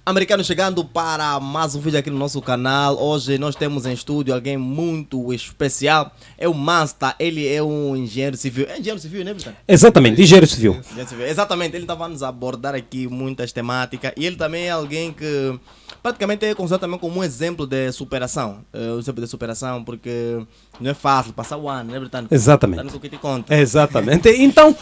Americano chegando para mais um vídeo aqui no nosso canal. Hoje nós temos em estúdio alguém muito especial. É o Masta, ele é um engenheiro civil. É engenheiro civil, né, Britânia? Exatamente, engenheiro civil. Exatamente, ele estava a nos abordar aqui muitas temáticas. E ele também é alguém que praticamente é considerado também como um exemplo de superação. Um exemplo de superação, porque não é fácil passar o ano, né, Britânia? Exatamente. Tá no que te conta. Exatamente. Então,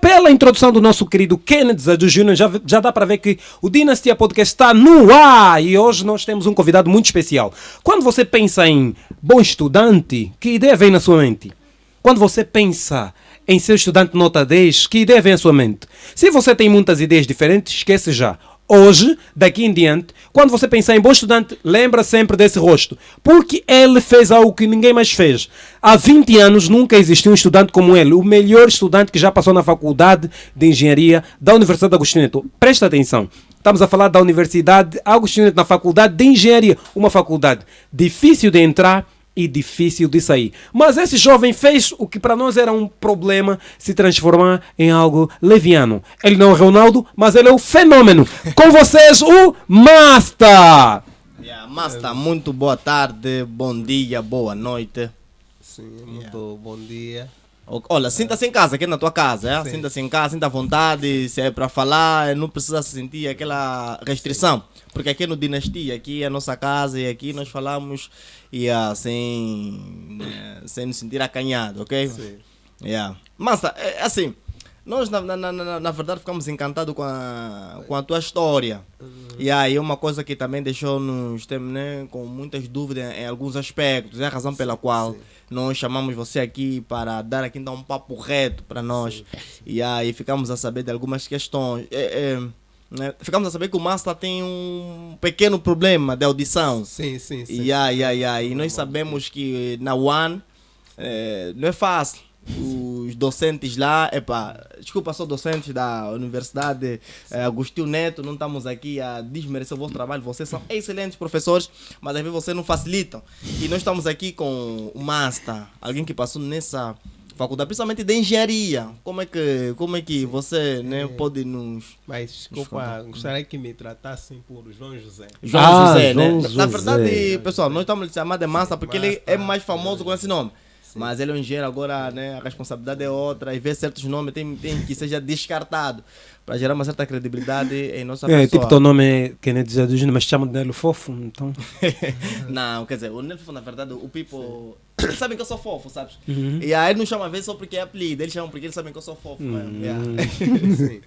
pela introdução do nosso querido Kennedy Zadu Júnior, já dá para ver que o Dinastia Podcast está no ar e hoje nós temos um convidado muito especial. Quando você pensa em bom estudante, que ideia vem na sua mente? Quando você pensa em ser estudante nota 10, que ideia vem à sua mente? Se você tem muitas ideias diferentes, esquece já. Hoje, daqui em diante, quando você pensar em bom estudante, lembra sempre desse rosto. Porque ele fez algo que ninguém mais fez. Há 20 anos nunca existiu um estudante como ele. O melhor estudante que já passou na faculdade de engenharia da Universidade Agostinho Neto. Presta atenção. Estamos a falar da Universidade Agostinho Neto, na faculdade de engenharia. Uma faculdade difícil de entrar e difícil de sair. Mas esse jovem fez o que para nós era um problema se transformar em algo leviano. Ele não é o Ronaldo, mas ele é o fenômeno. Com vocês, o Masta! Masta, muito boa tarde, bom dia, boa noite. Sim, muito bom dia. Olha, sinta-se em casa, aqui na tua casa, é? Sim. Sinta-se em casa, sinta à vontade, se é para falar, não precisa se sentir aquela restrição. Porque aqui no Dinastia, aqui é a nossa casa e aqui nós falamos sem nos sentir acanhado, ok? Sim. Mas, assim, nós na verdade ficamos encantados com a tua história. E aí uma coisa que também deixou-nos né, com muitas dúvidas em alguns aspectos. É a razão pela qual nós chamamos você aqui para dar aqui então, um papo reto para nós. E aí ficamos a saber de algumas questões. Né? Ficamos a saber que o Masta tem um pequeno problema de audição. Sim. E nós sabemos que na One não é fácil. Os docentes lá, desculpa, sou docentes da Universidade Agostinho Neto, não estamos aqui a desmerecer o vosso trabalho, vocês são excelentes professores, mas às vezes vocês não facilitam. E nós estamos aqui com o Masta, alguém que passou nessa faculdade, principalmente de engenharia. Como é que você né, pode nos... Mas desculpa, gostaria que me tratassem por João José. João José, né? João Na José. verdade, pessoal, nós estamos a chamar de Masta porque ele Masta, é mais famoso com esse nome. Mas ele é um engenheiro, agora né, a responsabilidade é outra, e ver certos nomes tem que seja descartado para gerar uma certa credibilidade em nossa pessoa. Tipo, teu nome é Kennedy Zadu Júnior, mas chamam de Nelo Fofo, então... Não, quer dizer, o Nelfo, na verdade, o people... Eles sabem que eu sou fofo, sabes? E aí ele não chama às vezes só porque é apelido, eles chamam porque eles sabem que eu sou fofo. Sim.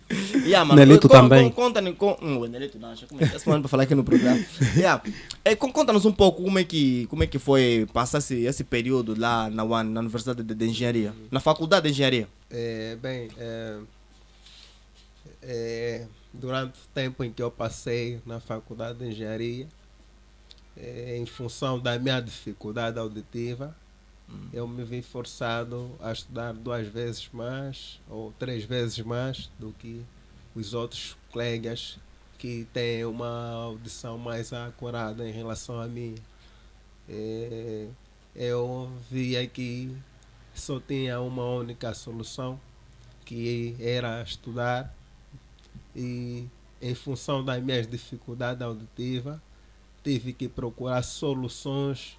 Mano, Nelito também. Conta-nos... O Nelito não, acho que é esse para falar aqui no programa. Conta-nos um pouco como é que foi passar esse período lá na Universidade de Engenharia, na Faculdade de Engenharia. Durante o tempo em que eu passei na Faculdade de Engenharia, em função da minha dificuldade auditiva, eu me vi forçado a estudar 2 vezes mais ou 3 vezes mais do que os outros colegas que têm uma audição mais acurada em relação a mim. Eu via que só tinha uma única solução, que era estudar, e em função das minhas dificuldades auditivas tive que procurar soluções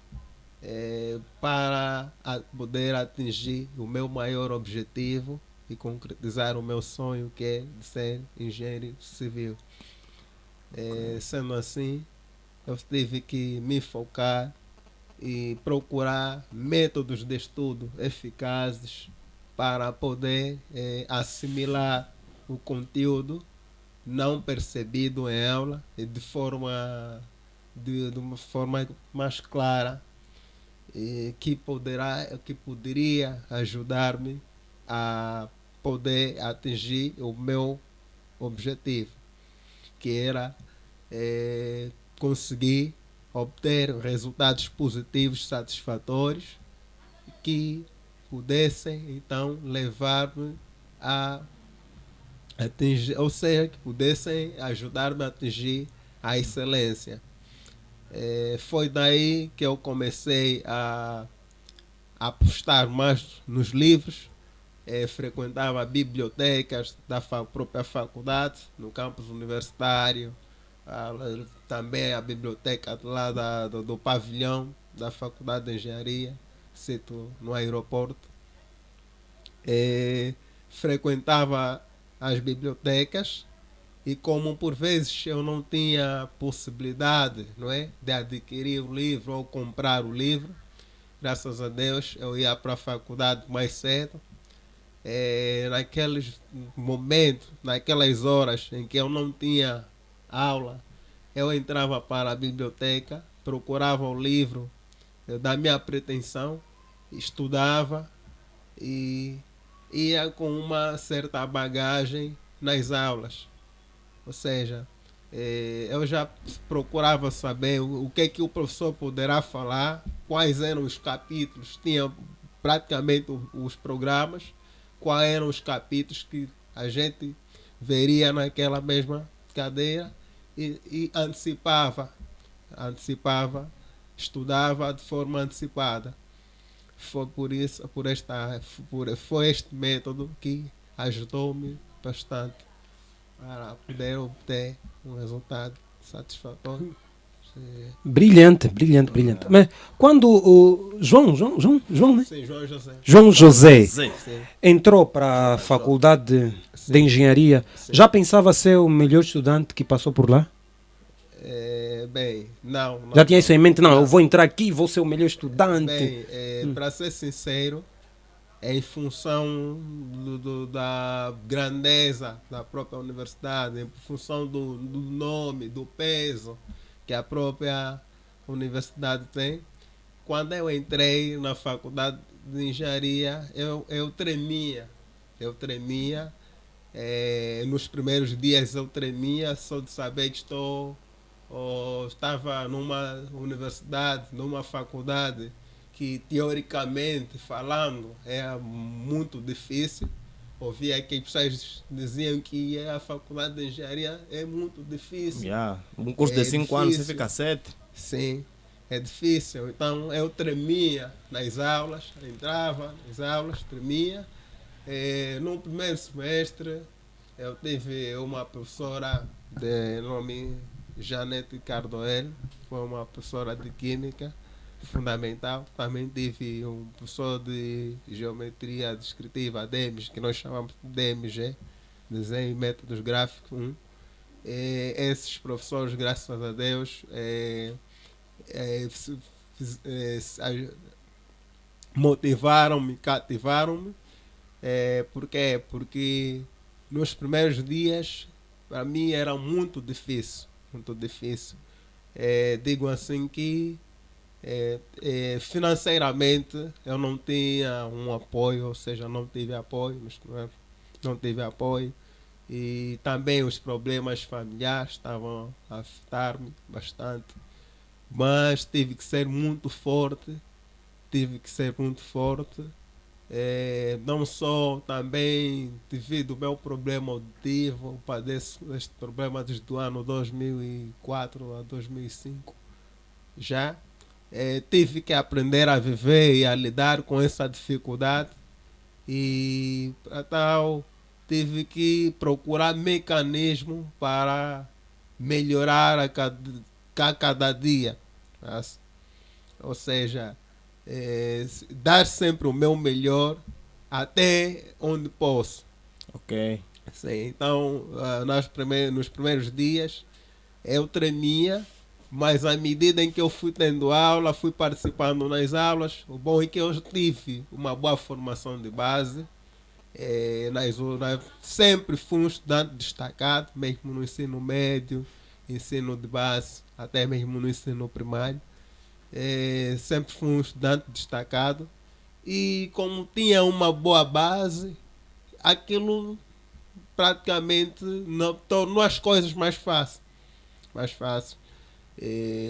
para poder atingir o meu maior objetivo e concretizar o meu sonho, que é de ser engenheiro civil. Sendo assim, eu tive que me focar e procurar métodos de estudo eficazes para poder assimilar o conteúdo não percebido em aula e de uma forma mais clara, que poderia ajudar-me a poder atingir o meu objetivo, que era conseguir obter resultados positivos satisfatórios que pudessem então levar-me a atingir, ou seja, que pudessem ajudar-me a atingir a excelência. Foi daí que eu comecei a apostar mais nos livros, frequentava bibliotecas da própria faculdade, no campus universitário, também a biblioteca lá do pavilhão da Faculdade de Engenharia, sito no aeroporto. Frequentava as bibliotecas e como por vezes eu não tinha possibilidade, não é, de adquirir o livro ou comprar o livro, graças a Deus eu ia para a faculdade mais cedo. Naqueles momentos, naquelas horas em que eu não tinha aula, eu entrava para a biblioteca, procurava o livro da minha pretensão, estudava e ia com uma certa bagagem nas aulas. Ou seja, eu já procurava saber o que é que o professor poderá falar, quais eram os capítulos, tinha praticamente os programas, quais eram os capítulos que a gente veria naquela mesma cadeira e antecipava, estudava de forma antecipada. Foi por isso, foi este método que ajudou-me bastante para poder obter um resultado satisfatório. Brilhante, brilhante, brilhante. Mas quando o João, né? Sim, João José. João José Sim. entrou para a faculdade de engenharia, já pensava ser o melhor estudante que passou por lá? Bem, não. Já tinha isso em mente? Não, eu vou entrar aqui, vou ser o melhor estudante. Bem, para ser sincero, em função da grandeza da própria universidade, em função do nome, do peso que a própria universidade tem, quando eu entrei na faculdade de engenharia, eu tremia. Nos primeiros dias eu tremia só de saber que estava numa universidade, numa faculdade que teoricamente falando é muito difícil. Ouvia que as pessoas diziam que a faculdade de engenharia é muito difícil. Um curso de 5 anos você fica 7. Sim, é difícil. Então eu tremia nas aulas, entrava nas aulas, tremia. No primeiro semestre eu tive uma professora de nome Janete Cardoel, foi uma professora de química fundamental. Também tive um professor de geometria descritiva, DEMG, que nós chamamos de DMG, Desenho e Métodos Gráficos. Esses professores, graças a Deus, motivaram-me, cativaram-me. Por quê? Porque nos primeiros dias, para mim, era muito difícil. Digo assim que financeiramente eu não tinha um apoio, ou seja, não tive apoio, e também os problemas familiares estavam a afetar-me bastante, mas tive que ser muito forte, não só também devido ao meu problema auditivo, eu padeço este problema desde o ano 2004 a 2005 já. Tive que aprender a viver e a lidar com essa dificuldade e para tal tive que procurar mecanismo para melhorar a cada dia, ou seja, dar sempre o meu melhor até onde posso. Ok. Sim, então nos primeiros dias eu tremia, mas à medida em que eu fui tendo aula, fui participando nas aulas, o bom é que eu tive uma boa formação de base. Sempre fui um estudante destacado, mesmo no ensino médio, ensino de base, até mesmo no ensino primário. Sempre fui um estudante destacado e como tinha uma boa base, aquilo praticamente tornou as coisas mais fáceis.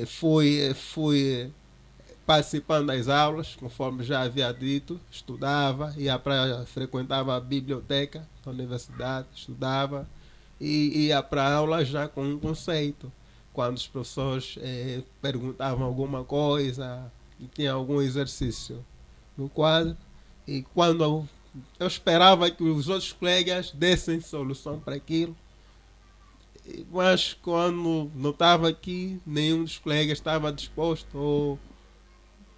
Fui participando das aulas, conforme já havia dito, estudava, frequentava a biblioteca da universidade, estudava e ia para a aula já com um conceito. Quando os professores perguntavam alguma coisa, tinha algum exercício no quadro, e quando eu esperava que os outros colegas dessem solução para aquilo. Mas quando não estava aqui, nenhum dos colegas estava disposto ou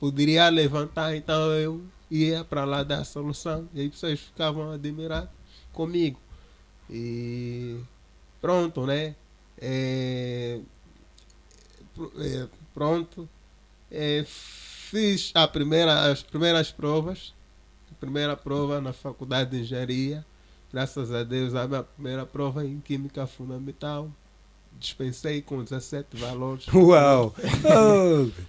poderia levantar, então eu ia para lá dar a solução. E aí pessoas ficavam admiradas comigo. E pronto, né? Pronto. Fiz as primeiras provas. A primeira prova na faculdade de engenharia. Graças a Deus, a minha primeira prova em Química Fundamental. Dispensei com 17 valores. Uau!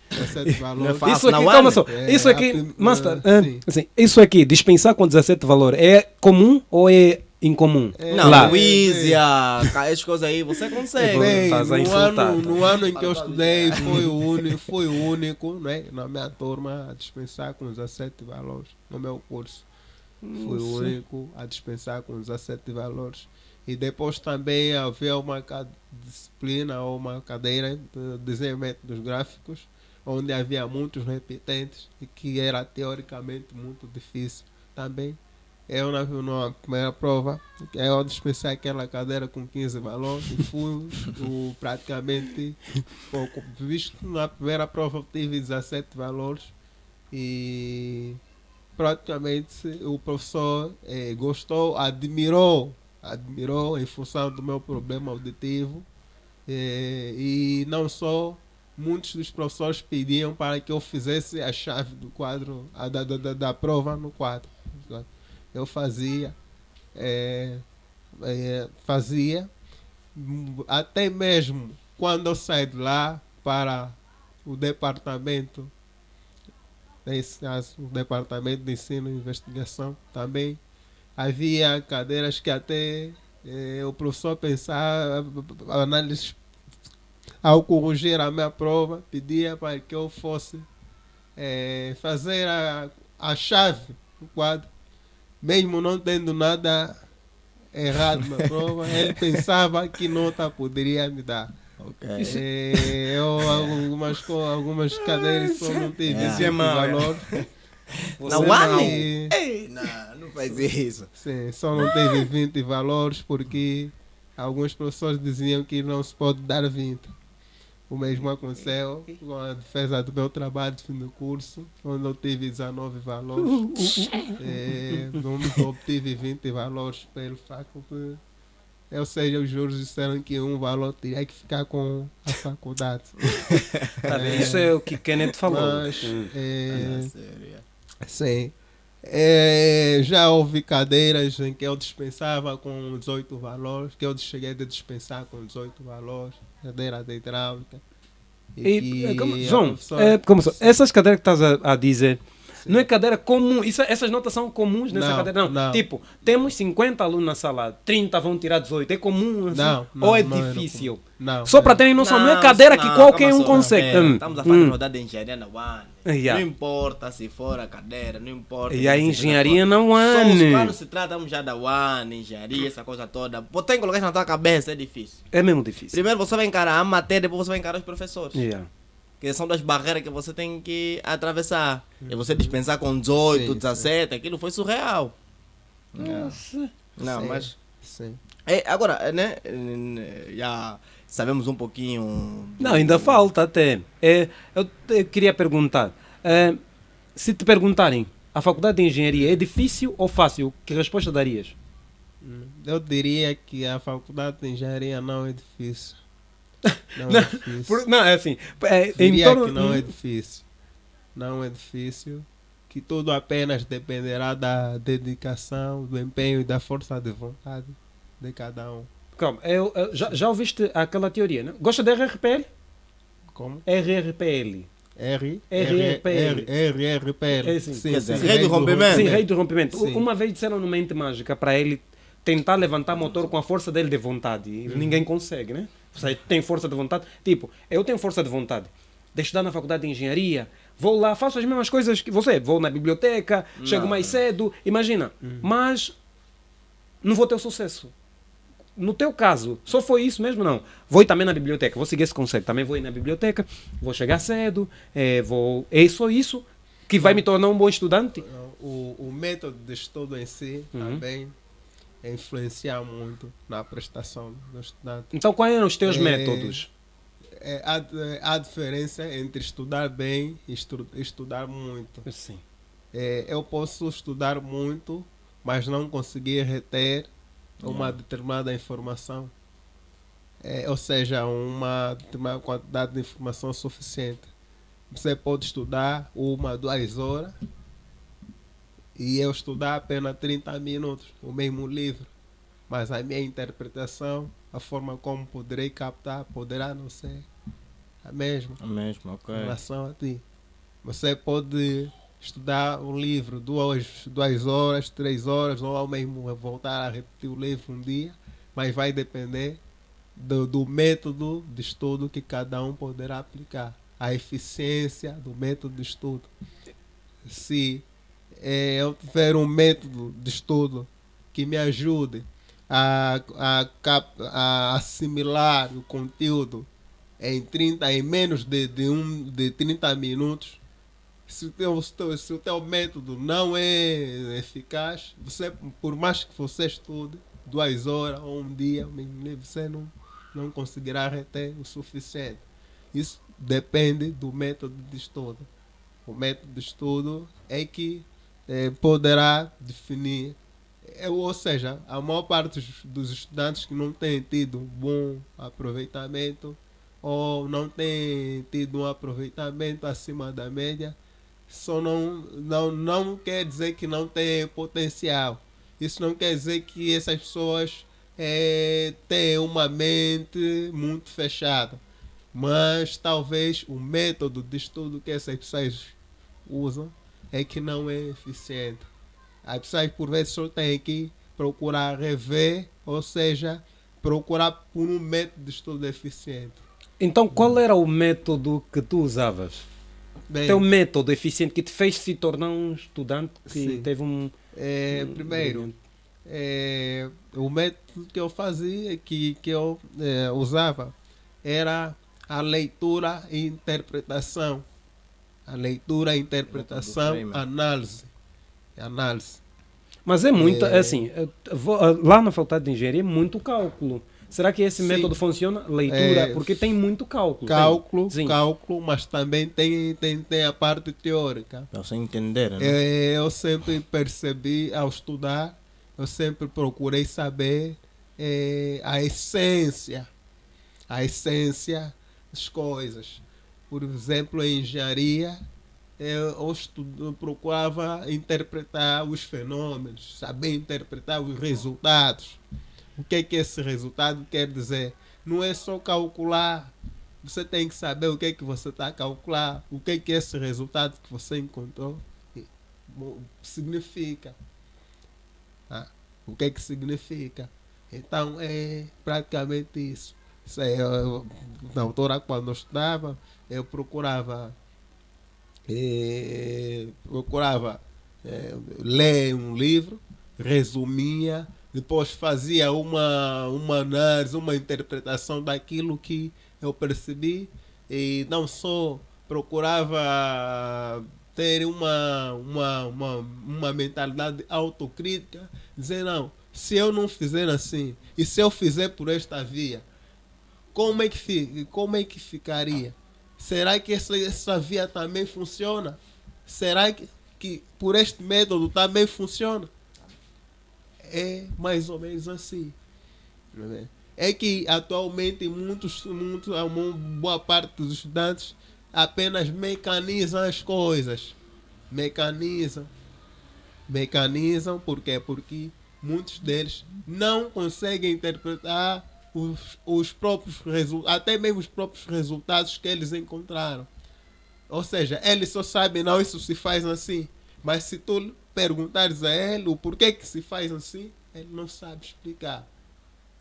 17 valores. Fácil, Isso aqui, não, calma Ana? só. Isso aqui, Master, sim. assim, isso aqui, dispensar com 17 valores, é comum ou é incomum? Não, Lá. o Easy, essas coisas aí, você consegue. Bem, Estás a no insultar, no ano em que eu estudei, foi o único, né, na minha turma a dispensar com 17 valores no meu curso. Fui o único a dispensar com 17 valores. E depois também havia uma disciplina ou uma cadeira de desenvolvimento dos gráficos, onde havia muitos repetentes e que era teoricamente muito difícil também. Eu, na primeira prova, eu dispensei aquela cadeira com 15 valores e fui praticamente pouco. Visto que na primeira prova eu tive 17 valores e praticamente o professor gostou, admirou em função do meu problema auditivo. E não só, muitos dos professores pediam para que eu fizesse a chave do quadro, da prova no quadro. Eu fazia, até mesmo quando eu saí de lá para o departamento, o departamento de ensino e investigação também, havia cadeiras que até o professor pensava, análise, ao corrigir a minha prova, pedia para que eu fosse fazer a chave do quadro. Mesmo não tendo nada errado na prova, ele pensava que nota poderia me dar. Okay. Algumas cadeiras só não tive Isso esse valor. Não, não faz isso. Sim, só não teve 20 valores porque alguns professores diziam que não se pode dar 20. O mesmo aconteceu com a defesa do meu trabalho de fim do curso, onde eu tive 19 valores. Onde eu obtive 20 valores pelo facto de, ou seja, os juros disseram que um valor teria que ficar com a faculdade. Isso é o que Kenneth falou. Mas, sim. Já houve cadeiras em que eu dispensava com 18 valores, que eu cheguei a dispensar com 18 valores, cadeira de hidráulica. João, essas cadeiras que estás a dizer, sim, não é cadeira comum, essas notas são comuns nessa cadeira? Não. Tipo, temos 50 alunos na sala, 30 vão tirar 18, é comum assim? Não, ou é difícil? Não. Só para terem noção, não é cadeira que qualquer um consegue. Estamos a fazer rodada de engenharia na UAN. Yeah. Não importa se for a cadeira, não importa. E a engenharia não há. Quando se trata já da UAN, engenharia, essa coisa toda, tem que colocar isso na tua cabeça, é difícil. É mesmo difícil. Primeiro você vai encarar a matéria, depois você vai encarar os professores. Yeah. Que são das barreiras que você tem que atravessar. E você dispensar com 18, sim, 17, sim, aquilo foi surreal. Nossa. Não, sim, mas... Sim. Agora, né, já sabemos um pouquinho... Não, ainda falta até. Eu queria perguntar, se te perguntarem, a faculdade de engenharia é difícil ou fácil? Que resposta darias? Eu diria que a faculdade de engenharia não é difícil. Não é difícil. Não, é assim. Diria que não é difícil. Não é difícil. Que tudo apenas dependerá da dedicação, do empenho e da força de vontade de cada um. Calma, já ouviste aquela teoria, né? Gosta de RRPL? Como? RRPL. RRPL. Sim, quer dizer, rei do rompimento. Sim, rei do rompimento. Sim. Uma vez disseram no Mente Mágica para ele tentar levantar motor com a força dele de vontade. E ninguém consegue, né? Você tem força de vontade. Tipo, eu tenho força de vontade de estudar na faculdade de engenharia, vou lá, faço as mesmas coisas que você, vou na biblioteca, chego mais cedo, imagina. Mas não vou ter o sucesso. No teu caso, só foi isso mesmo? Não. Vou ir também na biblioteca, vou seguir esse conceito. Também vou ir na biblioteca, vou chegar cedo, é só isso. que vai me tornar um bom estudante? O método de estudo em si também influencia muito na prestação do estudante. Então, quais eram os teus É, métodos? Há diferença entre estudar bem e estudar muito. Sim. Eu posso estudar muito, mas não conseguir reter uma determinada informação. Ou seja, uma determinada quantidade de informação suficiente. Você pode estudar 1, 2 horas e eu estudar apenas 30 minutos, o mesmo livro. Mas a minha interpretação, a forma como poderei captar, poderá não ser a mesma É mesmo, ok. em relação a ti. Você pode estudar um livro 2 horas, 3 horas, ou ao mesmo voltar a repetir o livro um dia, mas vai depender do método de estudo que cada um poderá aplicar. A eficiência do método de estudo. Se eu tiver um método de estudo que me ajude a assimilar o conteúdo em menos de 30 minutos, se o teu método não é eficaz, você, por mais que você estude 2 horas ou um dia, você não conseguirá reter o suficiente. Isso depende do método de estudo. O método de estudo é que poderá definir, ou seja, a maior parte dos estudantes que não têm tido bom aproveitamento ou não têm tido um aproveitamento acima da média, só não quer dizer que não tem potencial. Isso não quer dizer que essas pessoas têm uma mente muito fechada. Mas talvez o método de estudo que essas pessoas usam é que não é eficiente. As pessoas por vezes só têm que procurar rever, ou seja, procurar por um método de estudo eficiente. Então, qual era o método que tu usavas? Bem, Teu método eficiente que te fez se tornar um estudante que Sim. teve um... primeiro, o método que eu fazia, que eu usava, era a leitura e interpretação. A leitura, interpretação, Método análise. Mas é muito, assim, lá na faculdade de engenharia é muito cálculo. Será que esse Sim. método funciona? Leitura, porque tem muito cálculo. Sim. Cálculo, mas também tem a parte teórica. Para você entender, né? Eu sempre percebi, ao estudar, eu sempre procurei saber a essência das coisas. Por exemplo, em engenharia, eu procurava interpretar os fenômenos, saber interpretar os resultados. O que esse resultado quer dizer? Não é só calcular. Você tem que saber o que você está a calcular, o que esse resultado que você encontrou significa. O que significa? Então é praticamente isso. Na altura, quando eu estudava, eu procurava ler um livro, resumia, depois fazia uma análise, uma interpretação daquilo que eu percebi, e não só procurava ter uma mentalidade autocrítica, dizer não, se eu não fizer assim, e se eu fizer por esta via, como é que ficaria? Será que essa via também funciona? Será que por este método também funciona? É mais ou menos assim. É que atualmente uma boa parte dos estudantes apenas mecanizam as coisas. Mecanizam por quê? Porque muitos deles não conseguem interpretar os próprios resultados, até mesmo os próprios resultados que eles encontraram. Ou seja, eles só sabem, não, isso se faz assim. Mas se tu perguntares a ele o porquê que se faz assim, ele não sabe explicar.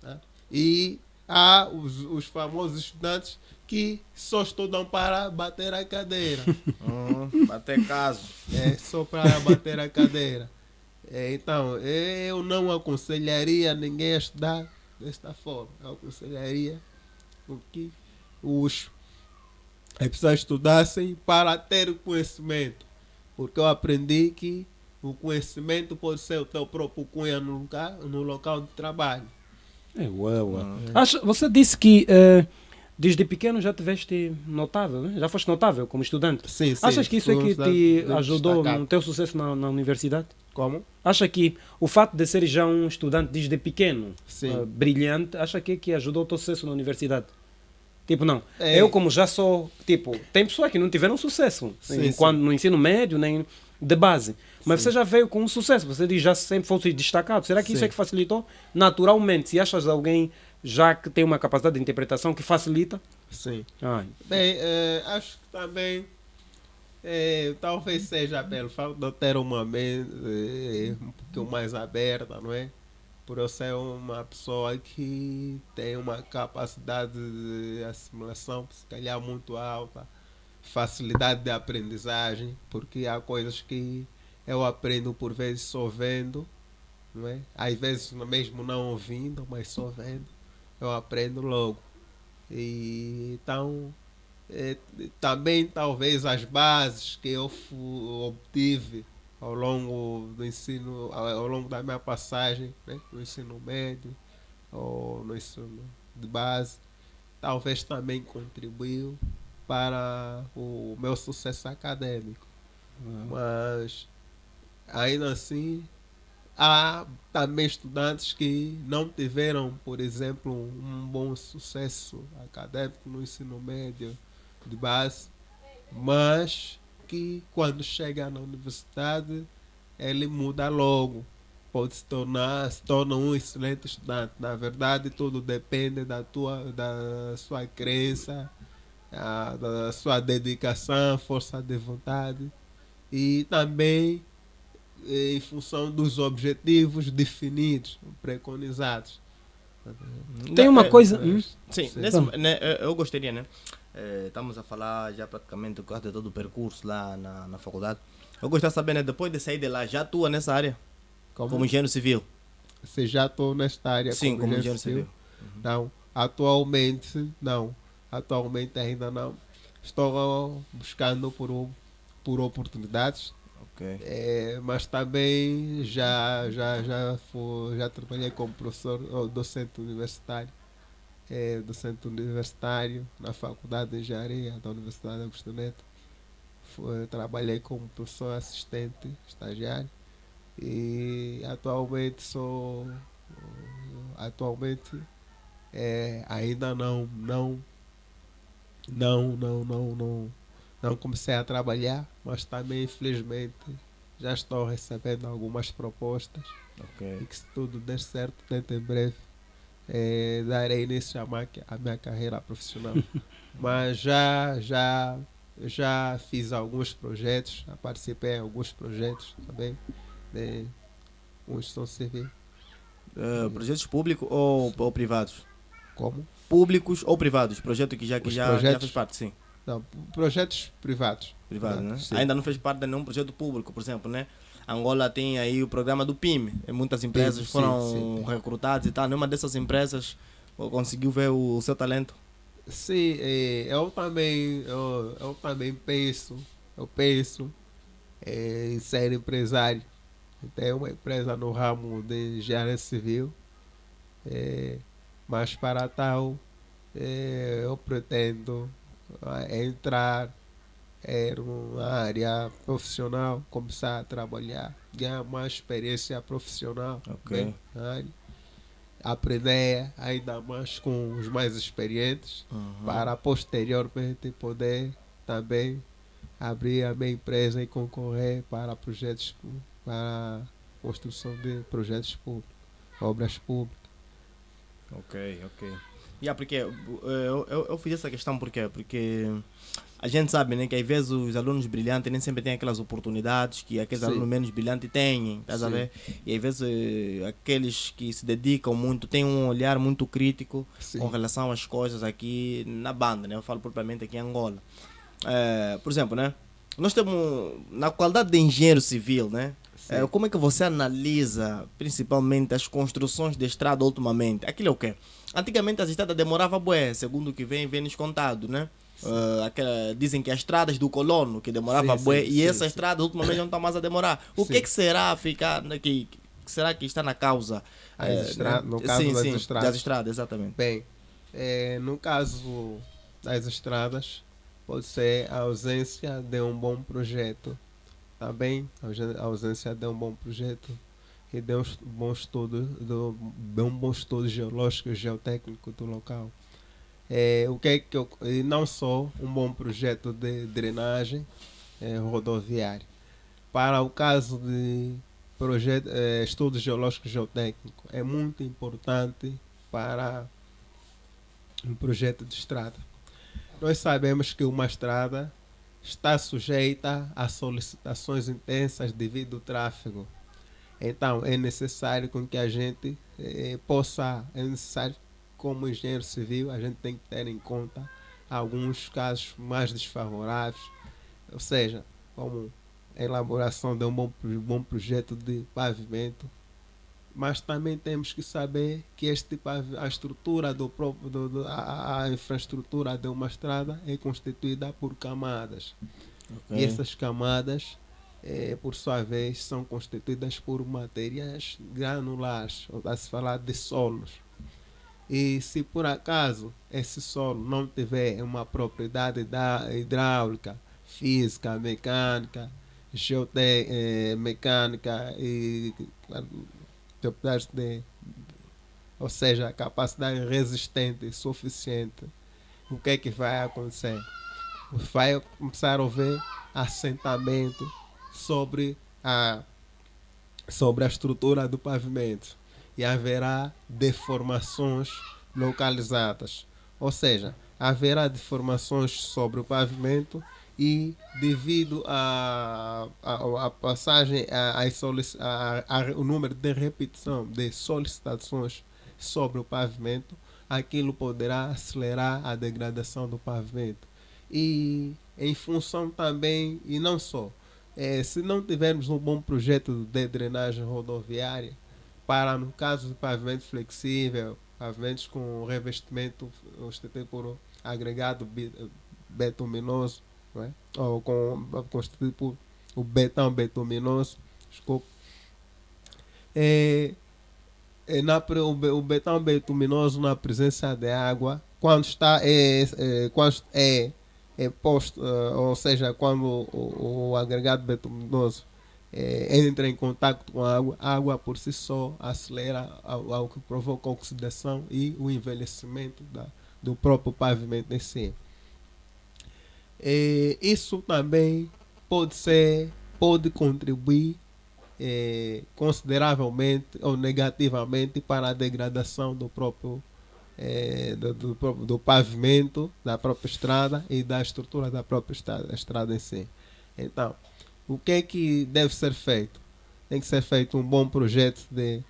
Tá? E há os famosos estudantes que só estudam para bater a cadeira. Bater caso. Só para bater a cadeira. Então, eu não aconselharia ninguém a estudar desta forma. Eu aconselharia que as pessoas estudassem para ter conhecimento. Porque eu aprendi que o conhecimento pode ser o teu próprio cunha no local de trabalho. Você disse que desde pequeno já tiveste notável, né? Já foste notável como estudante. Sim, sim. Achas que isso é Fui um que estudante te bem ajudou destacado. no teu sucesso na universidade? Como? Acha que o fato de ser já um estudante desde pequeno, Sim. brilhante, acha que ajudou o teu sucesso na universidade? Tipo, não. É. Eu, como já sou. Tipo, tem pessoas que não tiveram sucesso Sim, enquanto, no ensino médio, nem de base. Mas Sim. você já veio com um sucesso. Você diz já sempre fosse destacado. Será que isso Sim. é que facilitou? Naturalmente, se achas alguém já que tem uma capacidade de interpretação que facilita. Sim. Ai, Bem, acho que também talvez seja pelo fato de eu ter uma mente um pouquinho mais aberta, não é? Por eu ser uma pessoa que tem uma capacidade de assimilação, se calhar, muito alta, facilidade de aprendizagem, porque há coisas que eu aprendo por vezes só vendo, não é? Às vezes mesmo não ouvindo, mas só vendo, eu aprendo logo. E então também talvez as bases que eu obtive ao longo do ensino, ao longo da minha passagem, né, no ensino médio ou no ensino de base, talvez também contribuiu para o meu sucesso acadêmico. Mas ainda assim há também estudantes que não tiveram, por exemplo, um bom sucesso acadêmico no ensino médio de base, mas que quando chega na universidade ele muda logo, pode se torna um excelente estudante. Na verdade, tudo depende da sua crença, da sua dedicação, força de vontade e também em função dos objetivos definidos, preconizados. tem uma coisa. Sim, Sim. né, eu gostaria, né? Estamos a falar já praticamente quase de todo o percurso lá na faculdade. Eu gostaria de saber, né, depois de sair de lá, já atua nessa área? Como engenheiro civil? Se já estou nesta área Sim, como engenheiro civil. Não, atualmente não. Atualmente ainda não. Estou buscando por oportunidades. Ok. Mas também já trabalhei como professor ou docente universitário. Docente universitário na Faculdade de Engenharia da Universidade de Augusto Neto. Trabalhei como professor assistente, estagiário. E atualmente ainda não comecei a trabalhar, mas também infelizmente já estou recebendo algumas propostas e que se tudo der certo dentro em breve darei início à minha carreira profissional. Mas já fiz alguns projetos, já participei em alguns projetos também de construção civil. Projetos públicos ou privados? Como? Públicos ou privados? Projeto que já projetos? fez parte, sim. Não, projetos privados. Privado, né? Sim. Ainda não fez parte de nenhum projeto público, por exemplo, né? Angola tem aí o programa do PIME. Muitas empresas sim, foram sim. recrutadas e tal. Nenhuma dessas empresas conseguiu ver o seu talento. Sim, eu também penso em ser empresário. Tenho uma empresa no ramo de engenharia civil, mas para tal eu pretendo entrar numa área profissional, começar a trabalhar, ganhar mais experiência profissional, Ok. né, na área, aprender ainda mais com os mais experientes, para posteriormente poder também abrir a minha empresa e concorrer para projetos, para construção de projetos públicos, obras públicas. Ok. Porque eu fiz essa questão por quê? Porque a gente sabe, né, que às vezes os alunos brilhantes nem sempre têm aquelas oportunidades que aqueles Sim. alunos menos brilhantes têm, estás a Sim. ver? E às vezes aqueles que se dedicam muito têm um olhar muito crítico Sim. com relação às coisas aqui na banda, né? Eu falo propriamente aqui em Angola. Por exemplo, né? Nós temos, na qualidade de engenheiro civil, né? Sim. Como é que você analisa principalmente as construções de estrada ultimamente? Aquilo é o quê? Antigamente as estradas demoravam bué, segundo o que vem nos contado, né? Dizem que as estradas do colono, que demorava Sim, bué, sim, e sim, essas sim. estradas ultimamente não estão mais a demorar. O Sim. que será ficar que será que está na causa? No caso Sim, das sim, das estradas. estradas, exatamente. Bem, no caso das estradas, pode ser a ausência de um bom projeto. Tá bem? A ausência de um bom projeto e de de um bom estudo geológico e geotécnico do local. E não só um bom projeto de drenagem rodoviária. Para o caso de estudo geológico e geotécnico, é muito importante para um projeto de estrada. Nós sabemos que uma estrada está sujeita a solicitações intensas devido ao tráfego. Então, é necessário com que a gente é necessário, como engenheiro civil, a gente tem que ter em conta alguns casos mais desfavoráveis, ou seja, como a elaboração de um bom projeto de pavimento, mas também temos que saber que a estrutura a infraestrutura de uma estrada é constituída por camadas. E Ok. essas camadas, por sua vez, são constituídas por materiais granulares, ou se falar de solos. E se por acaso esse solo não tiver uma propriedade hidráulica, física, mecânica, mecânica e propriedades ou seja, capacidade resistente suficiente, o que é que vai acontecer? Vai começar a haver assentamento sobre sobre a estrutura do pavimento e haverá deformações localizadas. Ou seja, haverá deformações sobre o pavimento e devido a passagem, o número de repetição de solicitações sobre o pavimento, aquilo poderá acelerar a degradação do pavimento. E em função também, e não só, se não tivermos um bom projeto de drenagem rodoviária, para no caso de pavimento flexível, pavimentos com revestimento constituído por agregado betuminoso, não é? Ou constituído por o betão betuminoso, desculpa. O betão betuminoso na presença de água, quando está posto, ou seja, quando o agregado betuminoso entra em contato com a água por si só acelera ao que provoca a oxidação e o envelhecimento do próprio pavimento em si. Isso também pode contribuir consideravelmente ou negativamente para a degradação do próprio do pavimento da própria estrada e da estrutura da própria estrada em si. Então, o que é que deve ser feito? Tem que ser feito um bom projeto de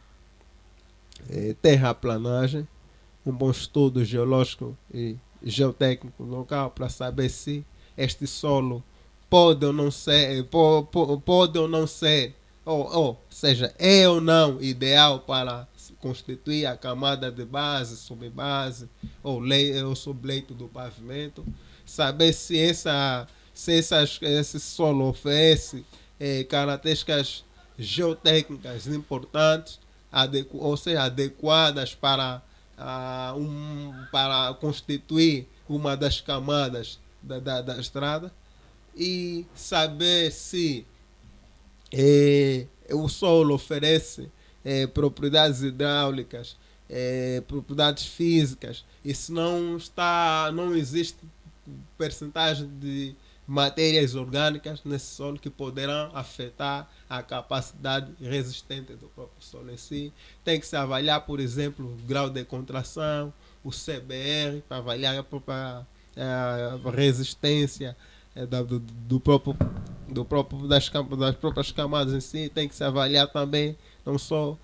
terraplanagem, um bom estudo geológico e geotécnico local para saber se este solo pode ou não ser, pode ou não ser, ou seja, é ou não ideal para constituir a camada de base, subbase ou subleito do pavimento, saber se esse solo oferece características geotécnicas importantes, ou seja, adequadas para constituir uma das camadas da estrada, e saber se o solo oferece propriedades hidráulicas, propriedades físicas, e se não existe percentagem de matérias orgânicas nesse solo que poderão afetar a capacidade resistente do próprio solo em si. Tem que se avaliar, por exemplo, o grau de contração, o CBR, para avaliar a própria resistência das próprias camadas em si. Tem que se avaliar também não só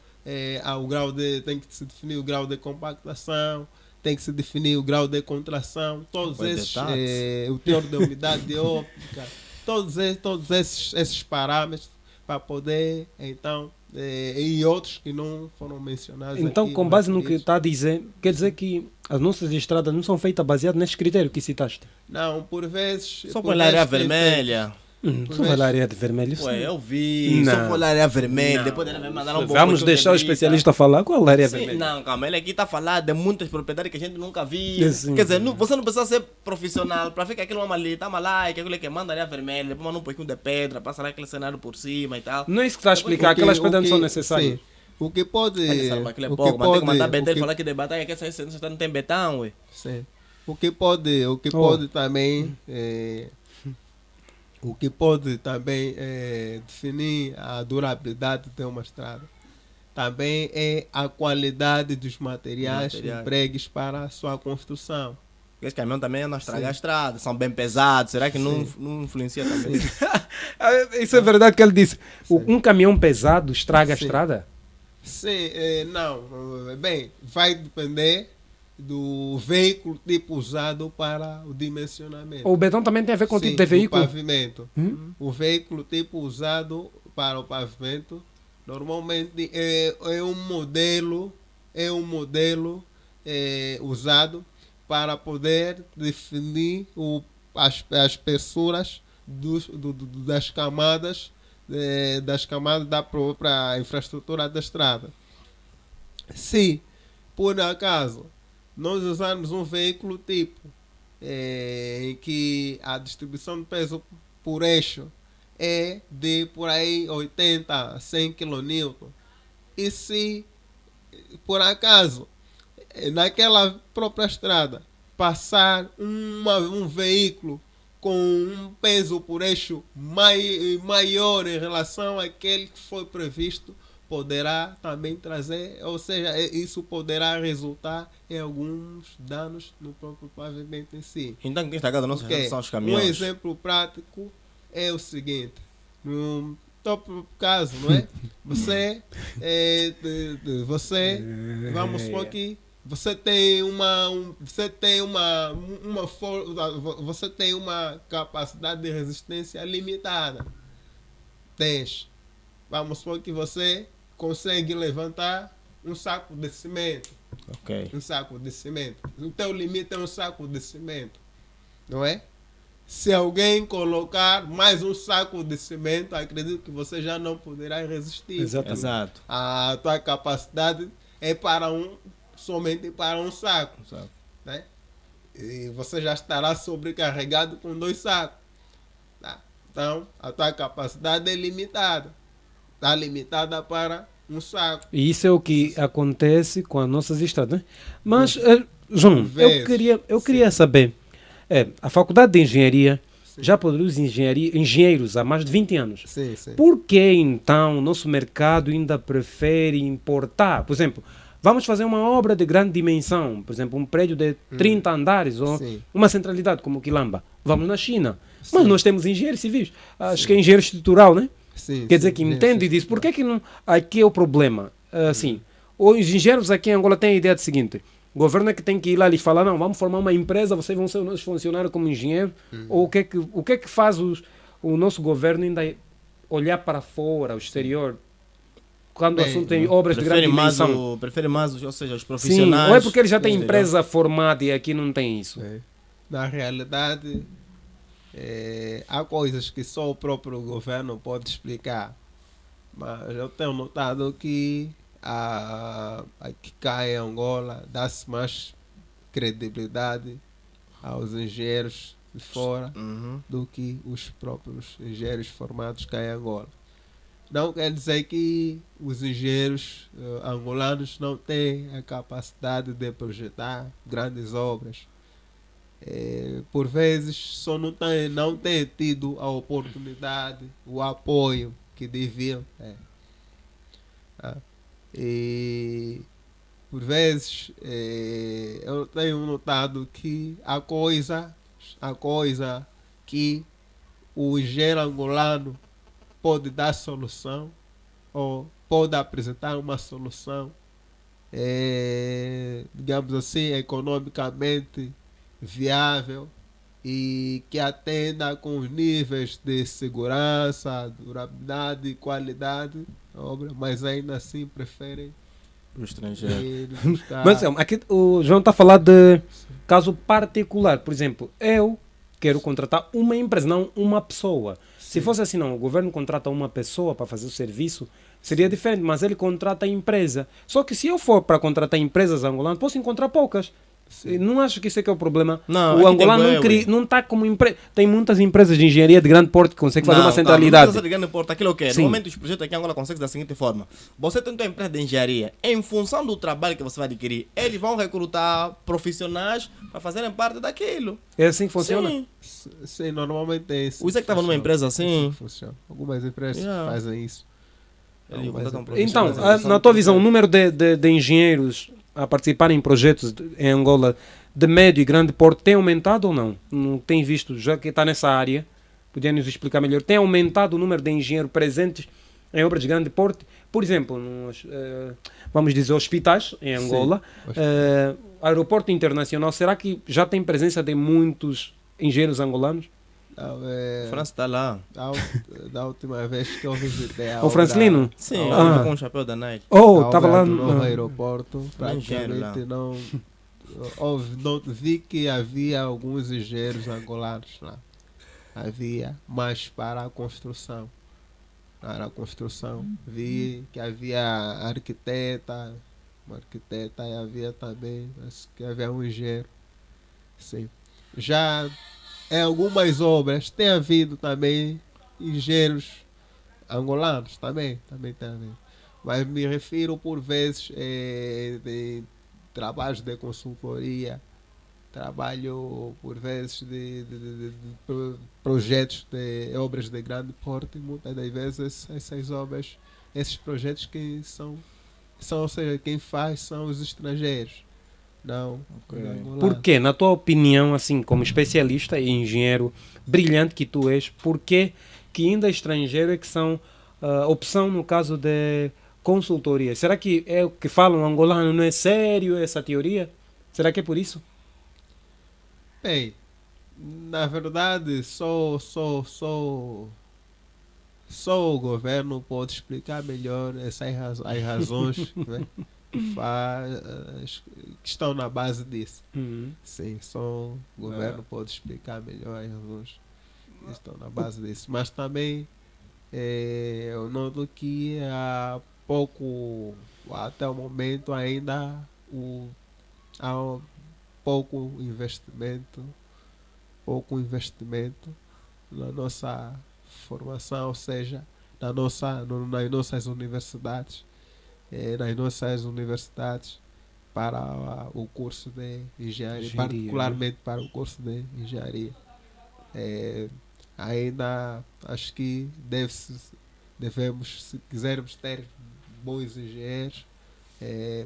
tem que se definir o grau de compactação, tem que se definir o grau de contração, todos esses, o teor de umidade óptica, todos esses parâmetros para poder então e outros que não foram mencionados Então, aqui, com base no que referidos. está a dizer, quer dizer que as nossas estradas não são feitas baseadas nesses critérios que citaste? Não, por vezes... Só por com a área vezes tem vermelha. Só falar área de vermelho. Ué, eu vi. Não. Só com a área vermelha. Não. Depois ele vai mandar um Vamos deixar o especialista falar. Qual área Sim, vermelha? não, calma, ele aqui está a falar de muitas propriedades que a gente nunca viu. Sim. Quer dizer, você não precisa ser profissional para ver que aquilo é uma ali, está lá, que aquilo é que manda área vermelha, depois manda um pouquinho de pedra, passa lá aquele cenário por cima e tal. Não é isso que está a explicar. Aquelas pedras não são necessárias. Sim, o que pode... Ele sabe que aquilo é o pouco, mas tem que mandar o betão e que- falar que de batalha que essa não tem betão, ué. Sim. O que pode também definir a durabilidade de uma estrada também é a qualidade dos materiais empregues para a sua construção. Esse caminhão também é não estragar a estrada, são bem pesados, será que não influencia também? Isso é verdade que ele disse. Um caminhão pesado estraga a Sim. estrada? Sim, não. Bem, vai depender do veículo tipo usado para o dimensionamento. O betão também tem a ver com o tipo Sim, de do veículo? pavimento. O veículo tipo usado para o pavimento normalmente é um modelo usado para poder definir as espessuras das camadas da própria infraestrutura da estrada. Se por acaso nós usarmos um veículo tipo em que a distribuição de peso por eixo é de por aí 80 a 100 kN, e se por acaso naquela própria estrada passar um veículo com um peso por eixo maior em relação àquele que foi previsto, poderá também trazer, ou seja, isso poderá resultar em alguns danos no próprio pavimento em si. Então quem está a nossa Ok, são os um caminhões. exemplo prático é o seguinte: no próprio caso, não é? Vamos supor que você tem você tem uma capacidade de resistência limitada. Vamos supor que você consegue levantar um saco de cimento. Ok. Um saco de cimento. O teu limite é um saco de cimento, não é? Se alguém colocar mais um saco de cimento, acredito que você já não poderá resistir. Exatamente. Exato. A tua capacidade é somente para um saco, né? E você já estará sobrecarregado com 2 sacos. Tá? Então, a tua capacidade é limitada. Está limitada para um saco. E isso é o que acontece com as nossas estradas. Né? Mas, João, eu queria saber. A Faculdade de Engenharia já produz engenheiros há mais de 20 anos. Sim, sim. Por que então o nosso mercado ainda prefere importar? Por exemplo, vamos fazer uma obra de grande dimensão, por exemplo, um prédio de 30 andares ou Sim. uma centralidade como Quilamba. Vamos na China. Sim. Mas nós temos engenheiros civis. Acho que é engenheiro estrutural, né? Sim, Quer dizer sim, que sim, entende sim. disso. Por que que não... Aqui é o problema. Assim, os engenheiros aqui em Angola têm a ideia do seguinte: o governo é que tem que ir lá e lhes falar, não, vamos formar uma empresa, vocês vão ser os nossos funcionários como engenheiro. Ou o que é que faz o nosso governo ainda olhar para fora, o exterior, quando o Bem, assunto tem obras de grande dimensão? Prefere mais, ou seja, os Sim, profissionais. ou é porque ele já tem do empresa formada e aqui não tem isso? Na realidade, há coisas que só o próprio governo pode explicar. Mas eu tenho notado que aqui cá em Angola dá-se mais credibilidade aos engenheiros de fora Uhum. do que os próprios engenheiros formados cá em Angola. Não quer dizer que os engenheiros angolanos não têm a capacidade de projetar grandes obras. Por vezes só não têm tido a oportunidade, o apoio que deviam ter. E por vezes eu tenho notado que a coisa que o engenheiro angolano pode dar solução ou pode apresentar uma solução, digamos assim, economicamente viável e que atenda com os níveis de segurança, durabilidade e qualidade obra, mas ainda assim preferem O estrangeiro. ir buscar. Mas aqui o João está a falar de caso particular. Por exemplo, eu quero contratar uma empresa, não uma pessoa. Se fosse assim, não, o governo contrata uma pessoa para fazer o serviço, seria diferente, mas ele contrata a empresa. Só que se eu for para contratar empresas angolanas, posso encontrar poucas. E não acho que isso é que é o problema. Não, O aqui angolano tem não está como empresa. Tem muitas empresas de engenharia de grande porte que conseguem fazer Não, uma não centralidade. precisa de grande porta. Aquilo é o quê? Sim. No momento, os projetos aqui em Angola conseguem da seguinte forma: você tem uma empresa de engenharia, em função do trabalho que você vai adquirir, eles vão recrutar profissionais para fazerem parte daquilo. É assim que funciona? Sim. Sim, normalmente é isso. O Isaac estava numa empresa assim. Funciona. Algumas empresas Yeah. fazem isso. Ele Algumas contrata um empresas Então, profissional, fazem isso. na tua visão, o número de engenheiros a participar em projetos em Angola de médio e grande porte tem aumentado ou não? Não tem visto, já que está nessa área, podia nos explicar melhor. Tem aumentado o número de engenheiros presentes em obras de grande porte? Por exemplo, vamos dizer, hospitais em Angola, aeroporto internacional, será que já tem presença de muitos engenheiros angolanos? Não, A França está lá. da última vez que eu visitei a O Francelino? Sim, Ah. com o chapéu da Nike. Oh, a estava obra lá do novo no... aeroporto, engenheiro lá. praticamente não vi que havia alguns engenheiros angolanos lá. Havia, mas para a construção. Para a construção. Vi que havia uma arquiteta e havia também, acho que havia um engenheiro. Sim. Já em algumas obras tem havido também engenheiros angolanos, também tem havido. Mas me refiro por vezes de trabalhos de consultoria, trabalho por vezes de projetos de obras de grande porte, e muitas das vezes essas obras, esses projetos que são, ou seja, quem faz são os estrangeiros. Não, Ok. os angolanos. Por quê? Na tua opinião, assim, como especialista e engenheiro brilhante que tu és, por que ainda estrangeiro é que são opção no caso de consultoria? Será que é o que falam angolano não é sério essa teoria? Será que é por isso? Bem, na verdade, só o governo pode explicar melhor essas as razões né, que estão na base disso. Sim, só o governo pode explicar melhor as razões que estão na base disso. Mas também eu noto que há pouco, até o momento ainda, há pouco investimento na nossa formação, ou seja, nas nossas universidades, para o curso de engenharia, particularmente para o curso de engenharia. Ainda acho que devemos, se quisermos ter bons engenheiros,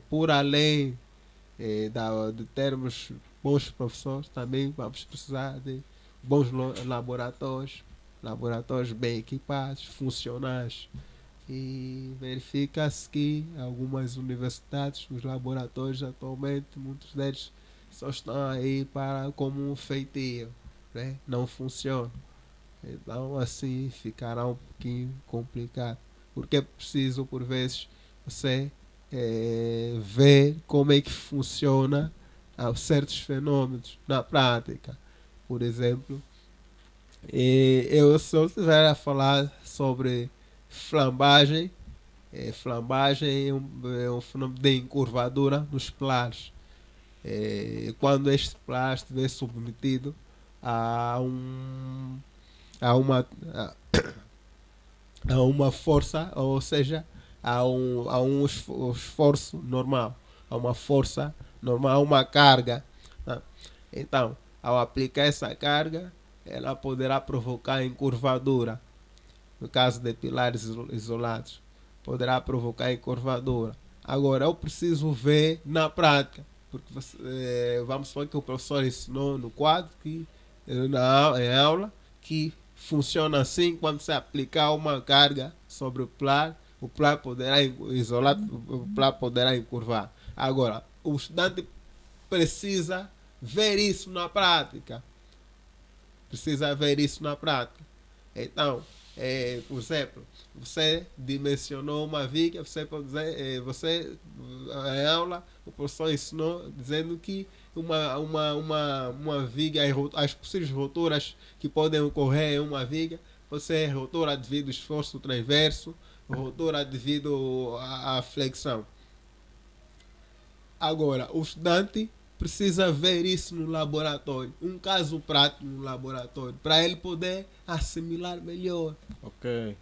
por além de termos bons professores, também vamos precisar de bons laboratórios bem equipados, funcionais. E verifica-se que algumas universidades, os laboratórios atualmente, muitos deles só estão aí como um feitio, né? Não funcionam. Então assim ficará um pouquinho complicado, porque é preciso por vezes você ver como é que funciona certos fenômenos na prática. Por exemplo, se eu estiver a falar sobre flambagem, flambagem é um fenômeno de encurvadura nos planos. Quando este plano estiver submetido a uma força, ou seja, a um esforço normal, a uma força normal, a uma carga. Tá? Então, ao aplicar essa carga, ela poderá provocar encurvadura. No caso de pilares isolados, poderá provocar encurvadura. Agora, eu preciso ver na prática, porque vamos supor que o professor ensinou no quadro, em aula, que funciona assim: quando você aplicar uma carga sobre o plano poderá isolar, o plano poderá encurvar. Agora, o estudante precisa ver isso na prática. Então, Por exemplo, você dimensionou uma viga, você pode dizer, em aula, o professor ensinou dizendo que uma viga, as possíveis roturas que podem ocorrer em uma viga, você rotura devido ao esforço transverso, rotura devido à flexão. Agora, o estudante precisa ver isso no laboratório, um caso prático no laboratório, para ele poder assimilar melhor. Ok.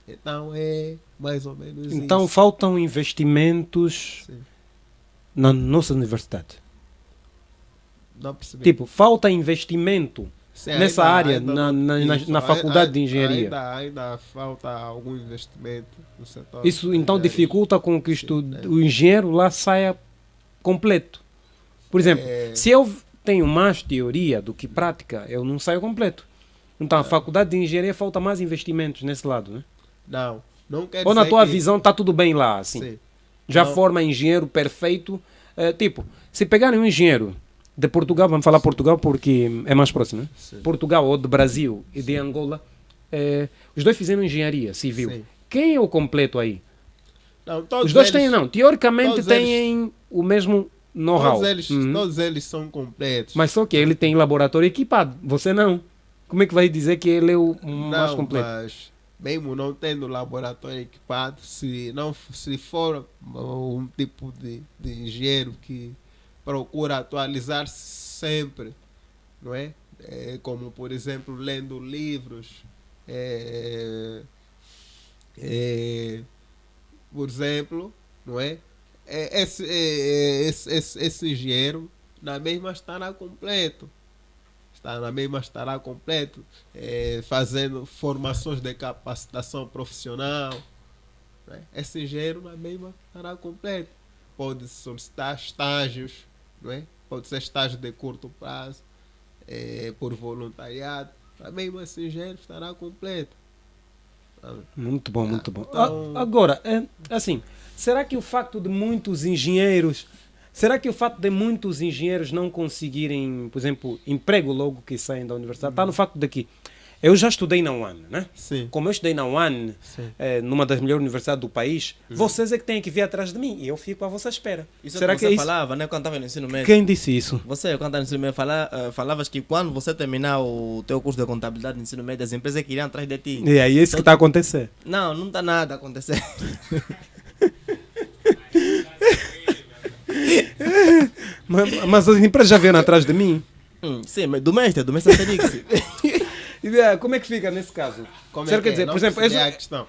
Então é mais ou menos isso. Então faltam investimentos Sim. na nossa universidade. Não percebi. Tipo, falta investimento Sim, nessa área, ainda na faculdade de engenharia. Ainda falta algum investimento no setor. Isso então de engenharia. dificulta com que Sim, o engenheiro lá saia completo. Por exemplo, se eu tenho mais teoria do que prática, eu não saio completo. Então a faculdade de engenharia falta mais investimentos nesse lado, né? Não quer Ou na dizer tua que- visão está tudo bem lá, assim? Sim. Já Não. forma engenheiro perfeito. Tipo, se pegarem um engenheiro de Portugal, vamos falar Portugal porque é mais próximo, né? Sim. Portugal ou de Brasil e de Angola, os dois fizeram engenharia civil. Sim. Quem é o completo aí? Não, todos Os dois eles- têm, não. Teoricamente todos têm o mesmo know-how. Uhum. Todos eles são completos. Mas só que ele tem laboratório equipado. Você não. Como é que vai dizer que ele é o mais Não, completo? mas mesmo não tendo laboratório equipado, se for um tipo de engenheiro que procura atualizar-se sempre, não é? Como, por exemplo, lendo livros, por exemplo, não é? Esse engenheiro na mesma estará completo. Estará completo, fazendo formações de capacitação profissional. Né? Esse engenheiro na mesma estará completo. Pode solicitar estágios, não é? Pode ser estágio de curto prazo, por voluntariado. Na mesma esse engenheiro estará completo. Muito bom, muito bom. Então- Agora, assim, será que o facto de muitos engenheiros não conseguirem, por exemplo, emprego logo que saem da universidade, está no facto de que eu já estudei na UAN, né? Sim. Como eu estudei na UAN, Sim. numa das melhores universidades do país, vocês é que têm que vir atrás de mim e eu fico à vossa espera. Isso Será é que você é isso? falava, né? Quando estava no ensino médio. Quem disse isso? Você, quando estava no ensino médio, falavas que quando você terminar o teu curso de contabilidade no ensino médio, as empresas que iriam atrás de ti. E aí é isso que está a acontecer. Não está nada a acontecer. Mas as empresas já vieram atrás de mim. Sim, mas do mestre Asterix. E, como é que fica nesse caso? Como Será é que que dizer, Não por exemplo, percebi a questão.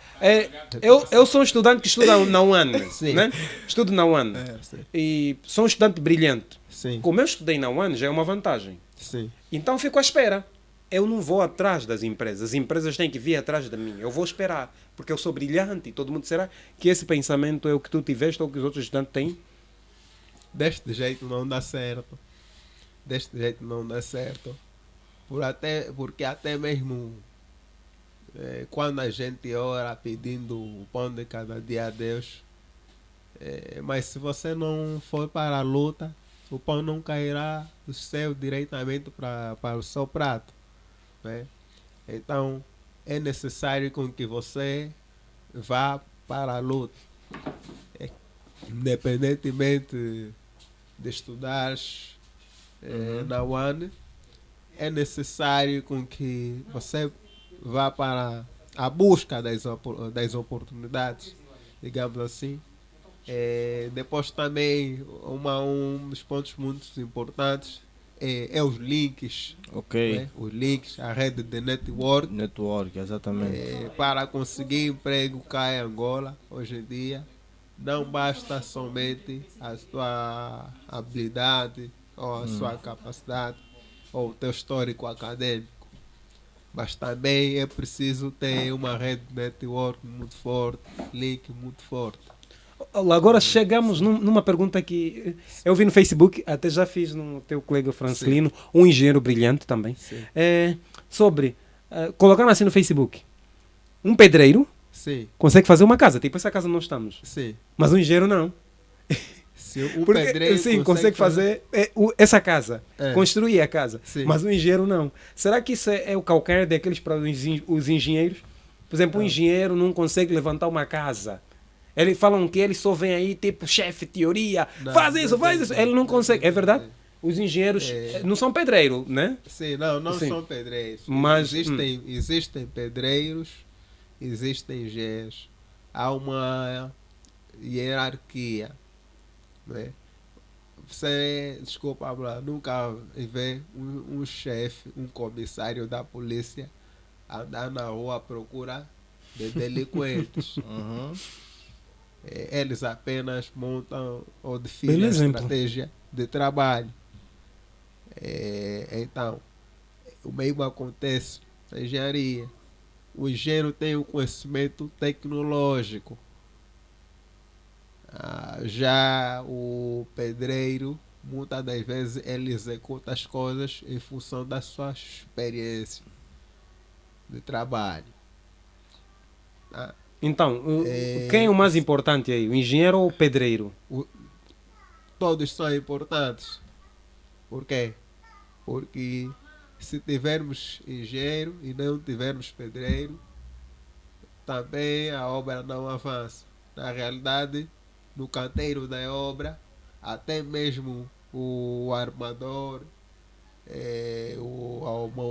eu sou um estudante que estuda na UAN, Sim. né? Estudo na UAN. Sim. E sou um estudante brilhante. Sim. Como eu estudei na UAN, já é uma vantagem. Sim. Então fico à espera. Eu não vou atrás das empresas. As empresas têm que vir atrás de mim. Eu vou esperar. Porque eu sou brilhante. E todo mundo será que esse pensamento é o que tu tiveste ou que os outros estudantes têm? Deste jeito não dá certo. Porque até mesmo quando a gente ora pedindo o pão de cada dia a Deus, mas se você não for para a luta, o pão não cairá do céu diretamente para o seu prato. Né? Então é necessário com que você vá para a luta. Independentemente de estudares na UAN, é necessário com que você vá para a busca das oportunidades, digamos assim. Depois também um dos pontos muito importantes é os links, Ok. né? Os links, a rede de network, Network, exatamente. para conseguir emprego cá em Angola hoje em dia. Não basta somente a sua habilidade ou a sua capacidade ou o teu histórico acadêmico, mas também é preciso ter uma rede de network muito forte, link muito forte. Agora chegamos numa pergunta que eu vi no Facebook, até já fiz no teu colega Francelino, um engenheiro brilhante também, Sim. sobre, colocaram assim no Facebook, um pedreiro Sim, consegue fazer uma casa, tipo essa casa nós estamos, sim. mas um engenheiro não. Se o Porque, pedreiro sim, consegue fazer essa casa, construir a casa, Sim. mas o engenheiro não. Será que isso é o calcanhar daqueles para os engenheiros? Por exemplo, um engenheiro não consegue levantar uma casa. Eles falam que ele só vem aí, tipo, chefe, teoria, Não, faz isso, não faz tem isso. jeito, Ele não não consegue. tem É verdade? jeito. Os engenheiros não são pedreiros, né? Sim, não Sim. são pedreiros. Mas, Existem pedreiros, existem engenheiros. Há uma hierarquia, né? Você, desculpa, nunca vê um chefe, um comissário da polícia andar na rua à procura de delinquentes. Uhum. Eles apenas montam ou Belo definem a exemplo. estratégia de trabalho. Então, o mesmo acontece na engenharia. O engenheiro tem o conhecimento tecnológico. Já o pedreiro, muitas das vezes, ele executa as coisas em função da sua experiência de trabalho. Então, quem é o mais importante aí? O engenheiro ou o pedreiro? Todos são importantes. Por quê? Porque se tivermos engenheiro e não tivermos pedreiro, também a obra não avança. Na realidade, no canteiro da obra, até mesmo o armador, o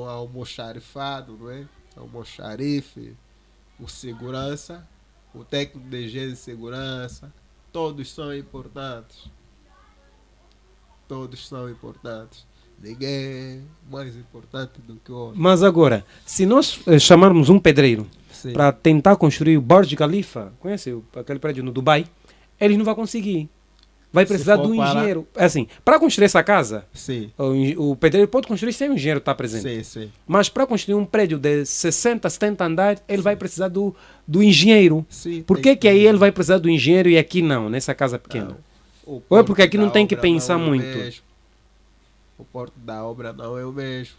almoxarifado, não é? Almoxarife, o segurança, o técnico de higiene e segurança, todos são importantes. Todos são importantes. Ninguém é mais importante do que o outro. Mas agora, se nós chamarmos um pedreiro Sim. para tentar construir o Burj Khalifa, conhece aquele prédio no Dubai? Ele não vai conseguir. Vai precisar for de um para- engenheiro. Assim, para construir essa casa, Sim, o pedreiro pode construir sem o engenheiro estar presente. sim, sim. Mas para construir um prédio de 60, 70 andares, ele vai precisar do engenheiro. Sim, Por tem que aí ele vai precisar do engenheiro e aqui não, nessa casa pequena? O Ou é porque porte aqui não da tem que obra pensar não é o muito? mesmo. O porte da obra não é o mesmo.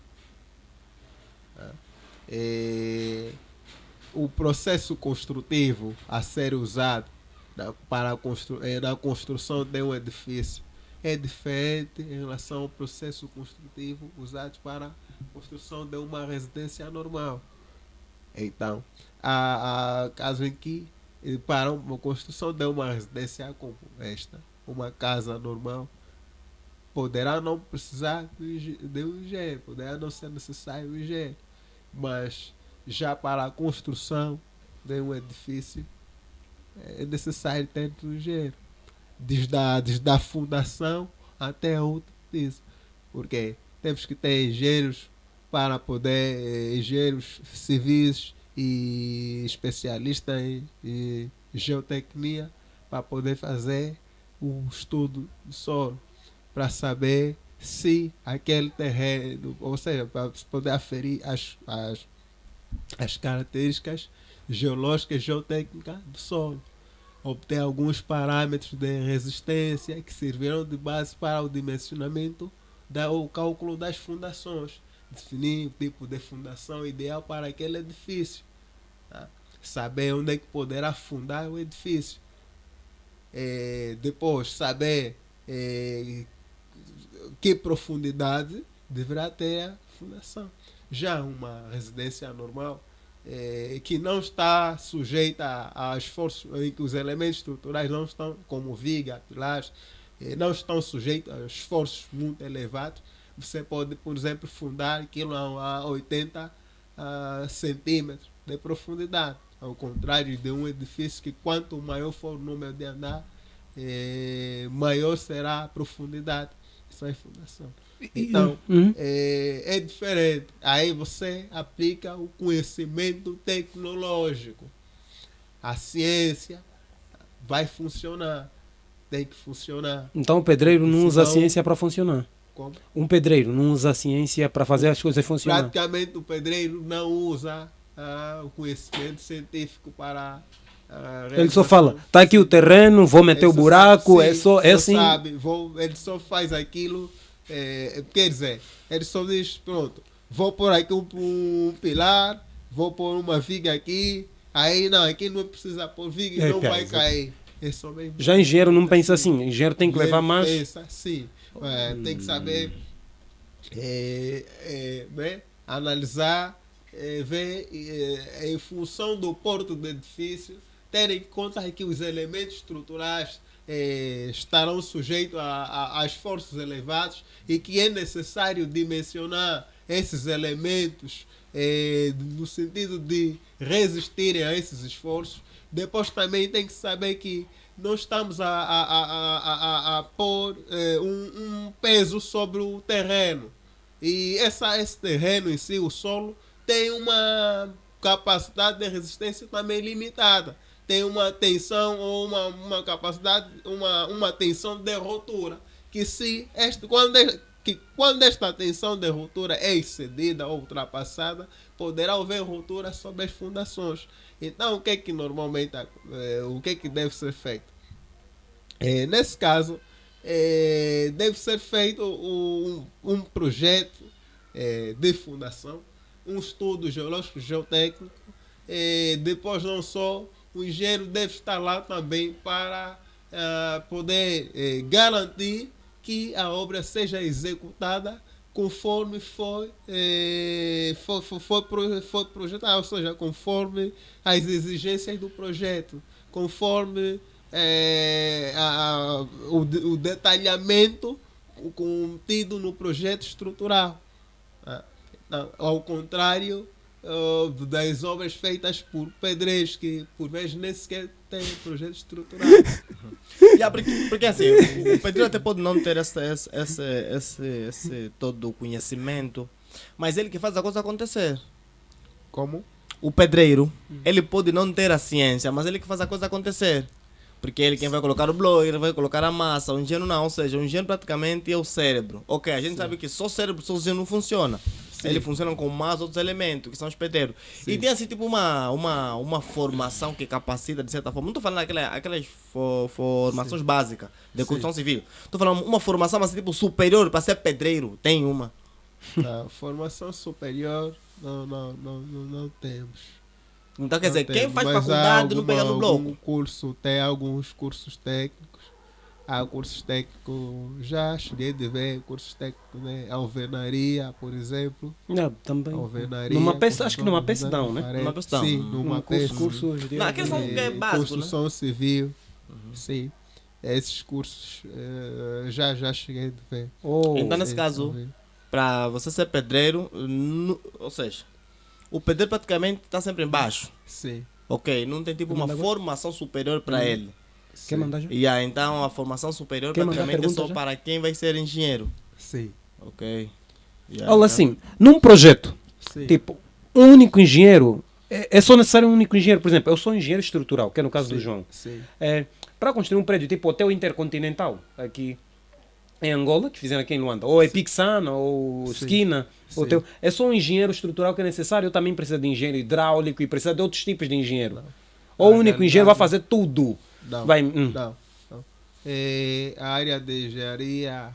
O processo construtivo a ser usado na construção de um edifício é diferente em relação ao processo construtivo usado para a construção de uma residência normal. Então, há casos em que para uma construção de uma residência como esta, uma casa normal, poderá não precisar de um engenheiro, poderá não ser necessário um engenheiro, mas já para a construção de um edifício é necessário ter um engenheiro, desde a fundação até o piso, porque temos que ter engenheiros para poder, engenheiros civis e especialistas em geotecnia para poder fazer o estudo do solo, para saber se aquele terreno, ou seja, para poder aferir as características geológicas e geotécnicas do solo, obter alguns parâmetros de resistência que servirão de base para o dimensionamento o cálculo das fundações, definir o tipo de fundação ideal para aquele edifício, tá? Saber onde é que poderá fundar o edifício, depois saber que profundidade deverá ter a fundação. Já uma residência normal, que não está sujeita a esforços, em que os elementos estruturais não estão, como viga, pilares, não estão sujeitos a esforços muito elevados, você pode, por exemplo, fundar aquilo a 80 centímetros de profundidade, ao contrário de um edifício que quanto maior for o número de andar, maior será a profundidade de sua fundação. Então, é diferente. Aí você aplica o conhecimento tecnológico. A ciência vai funcionar. Tem que funcionar. Então o pedreiro não usa a Senão- ciência para funcionar. Como? Um pedreiro não usa a ciência para fazer as coisas funcionar. Praticamente o pedreiro não usa o conhecimento científico para Ele só fala, tá aqui o terreno, vou meter o buraco, é assim. Sabe, ele só faz aquilo, quer dizer, ele só diz, pronto, vou pôr aqui um pilar, vou pôr uma viga aqui, aí não, aqui não precisa pôr viga, não vai cair. É só mesmo. Já engenheiro não pensa assim, engenheiro tem que levar mais. Pensa, sim. Tem que saber né, analisar ver em função do porte do edifício, ter em conta que os elementos estruturais estarão sujeitos a esforços elevados e que é necessário dimensionar esses elementos no sentido de resistirem a esses esforços. Depois também tem que saber que nós estamos a pôr um peso sobre o terreno. E esse terreno em si, o solo, tem uma capacidade de resistência também limitada. Tem uma tensão ou uma capacidade, uma tensão de ruptura. Quando esta tensão de ruptura é excedida ou ultrapassada, poderá haver ruptura sobre as fundações. Então, o que é que normalmente o que é que deve ser feito? Nesse caso, deve ser feito um projeto de fundação, um estudo geológico geotécnico. Depois, não só, o engenheiro deve estar lá também para poder garantir que a obra seja executada conforme foi projetado, ou seja, conforme as exigências do projeto, conforme o detalhamento contido no projeto estrutural. Ao contrário das obras feitas por pedreiros que por vezes nem sequer têm projeto estrutural. Porque assim, o pedreiro até pode não ter esse todo o conhecimento, mas ele que faz a coisa acontecer. Como? O pedreiro, ele pode não ter a ciência, mas ele que faz a coisa acontecer. Porque ele quem vai colocar o bloco, ele vai colocar a massa, o engenheiro não, ou seja, o engenheiro praticamente é o cérebro. Ok, a gente sabe que só o cérebro sozinho não funciona. Sim. Ele funciona com mais outros elementos, que são os pedreiros. E tem assim, tipo, uma formação que capacita, de certa forma. Não estou falando aquelas formações básicas de construção civil. Estou falando uma formação assim, tipo, superior para ser pedreiro. Tem uma. Formação superior, não temos. Então, quer dizer, Não quem temos, faz mas faculdade não pega no bloco. Tem alguns cursos técnicos. Há cursos técnicos, já cheguei de ver cursos técnicos, né? Alvenaria, por exemplo. Também. Alvenaria. Numa peça, acho que numa peça dão, né? Numa peça dão. Sim, numa peça. Cursos de... Não, aqueles são que é básico, construção civil. Sim. Esses cursos já cheguei de ver. Então, nesse Sim, caso, sim. para você ser pedreiro, ou seja, o pedreiro praticamente está sempre embaixo. Sim. Ok, não tem tipo uma formação superior para ele. Quer mandar já? Então a formação superior Quer mandar praticamente é só pergunta já? para quem vai ser engenheiro. Sim. Ok. Olha então, assim, num projeto, Sim. tipo, um único engenheiro, é só necessário um único engenheiro. Por exemplo, eu sou engenheiro estrutural, que é no caso do João. Sim. Para construir um prédio tipo Hotel Intercontinental, aqui em Angola, que fizeram aqui em Luanda, ou Epixana, ou Sim. Esquina, Sim. Hotel, é só um engenheiro estrutural que é necessário. Eu também preciso de engenheiro hidráulico e preciso de outros tipos de engenheiro. Ou o único engenheiro vai fazer tudo. Não. Vai, Não. A área de engenharia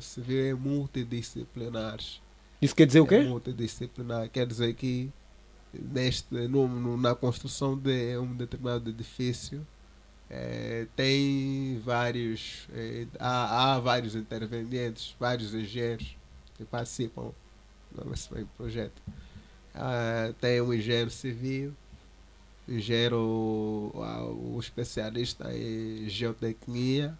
civil é multidisciplinar. Isso quer dizer o É quê? multidisciplinar. Quer dizer que na construção de um determinado edifício tem vários. Há vários intervenientes, vários engenheiros que participam nesse projeto. Tem um engenheiro civil, o especialista em geotecnia.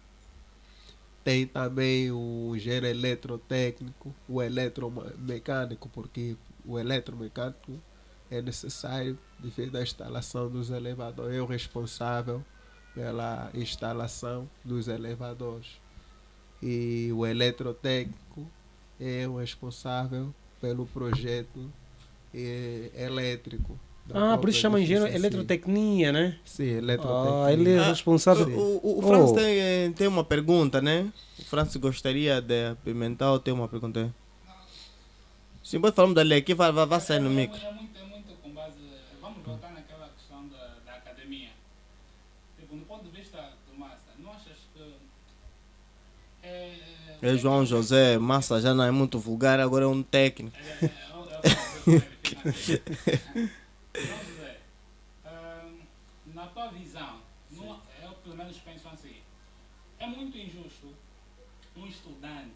Tem também o engenheiro eletrotécnico, o eletromecânico, porque o eletromecânico é necessário devido à instalação dos elevadores. É o responsável pela instalação dos elevadores. E o eletrotécnico é o responsável pelo projeto elétrico. Por isso chama engenheiro eletrotecnia, né? Sim, eletrotecnia. Ele é responsável. O Francis tem uma pergunta, né? O Francis gostaria de apimentar ou tem uma pergunta aí? Sim, pode falar dali aqui, vai sair no micro. É muito com base. Vamos voltar naquela questão da academia. Tipo, do ponto de vista do Massa, não achas que. João José, Massa já não é muito vulgar, agora é um técnico. João José, na tua visão, eu pelo menos penso assim, é muito injusto um estudante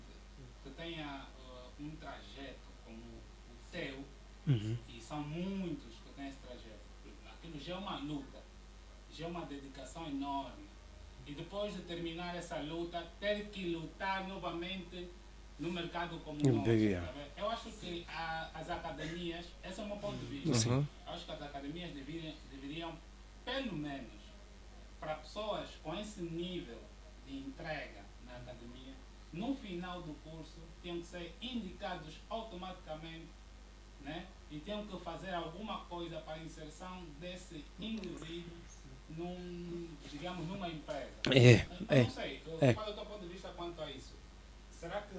que tenha um trajeto como o teu E são muitos que têm esse trajeto. Aquilo já é uma luta, já é uma dedicação enorme. E depois de terminar essa luta, ter que lutar novamente no mercado como o nosso. Yeah. Tá bem? Eu acho que as academias, esse é o meu ponto de vista. Uhum. Eu acho que as academias deveriam, pelo menos, para pessoas com esse nível de entrega na academia, no final do curso, tinham que ser indicados automaticamente, né? E tinham que fazer alguma coisa para a inserção desse indivíduo digamos, numa empresa. Eu não sei, qual é o teu ponto de vista quanto a isso? Será que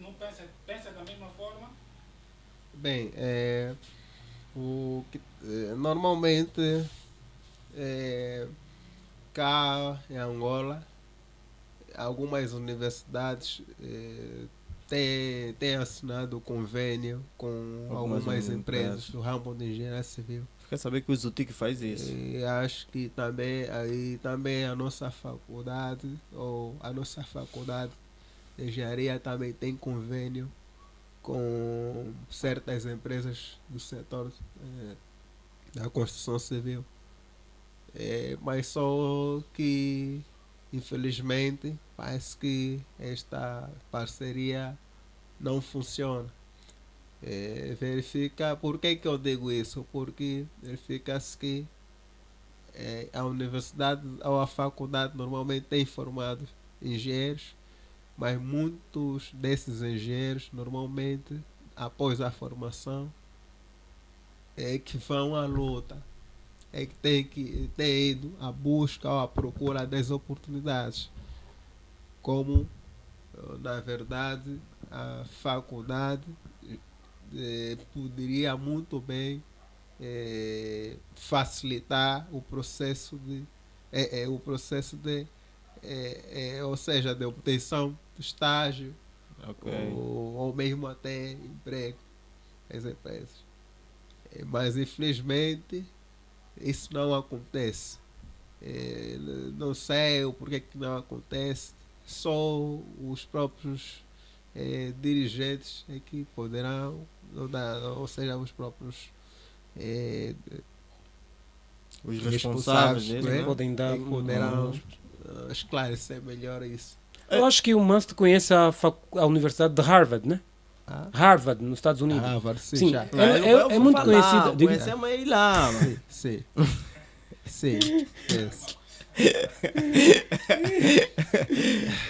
não pensa da mesma forma? Bem, normalmente cá em Angola, algumas universidades têm assinado convênio com algumas empresas do ramo de engenharia civil. Quer saber que o Zutic faz isso? E acho que também a nossa faculdade de engenharia também tem convênio com certas empresas do setor da construção civil. Mas só que, infelizmente, parece que esta parceria não funciona. Por que eu digo isso? Porque verifica-se que a universidade ou a faculdade normalmente tem formado engenheiros, mas muitos desses engenheiros normalmente, após a formação, que vão à luta, que têm ido à busca ou à procura das oportunidades, como na verdade a faculdade poderia muito bem facilitar o processo ou seja, de obtenção do estágio, ou mesmo até emprego nas empresas. Mas infelizmente isso não acontece. Não sei o porquê que não acontece. Só os próprios dirigentes é que poderão, ou seja, os próprios os responsáveis né? podem dar poderão esclarecer melhor isso. Eu acho que o Must conhece a Universidade de Harvard, né? Harvard, nos Estados Unidos. Harvard, sim, Sim, já. é muito conhecida. Conhecemos ele lá, mano. Sim. Sim. Yes.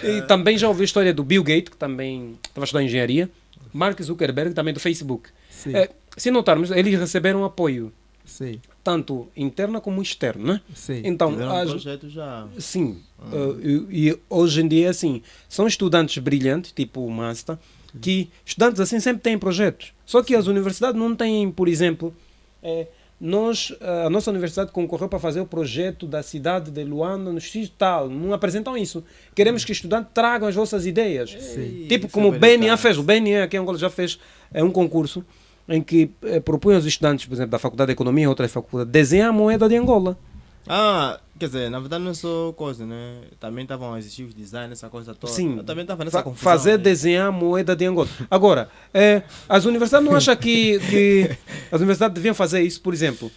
E também já ouvi a história do Bill Gates, que também estava estudando engenharia. Mark Zuckerberg, também do Facebook. Sim. Se notarmos, eles receberam apoio, Sim. tanto interno como externo, né? Sim. Então, Tiveram um projeto já. sim. E hoje em dia, assim, são estudantes brilhantes, tipo o Master, que estudantes assim sempre têm projetos. Só que as universidades não têm, por exemplo, a nossa universidade concorreu para fazer o projeto da cidade de Luanda no X tal, não apresentam isso. Queremos que estudantes tragam as vossas ideias. Sim. Tipo Isso como é o BNA verdade. fez. O BNA aqui em Angola já fez um concurso em que propunha aos estudantes, por exemplo, da Faculdade de Economia, outras faculdades, desenhar a moeda de Angola. Quer dizer, na verdade não é só coisa, né? Também estavam a existir os designs, essa coisa toda. Sim. Eu também estava nessa confusão. Fazer né? desenhar a moeda de Angola. Agora, as universidades não acham que as universidades deviam fazer isso, por exemplo.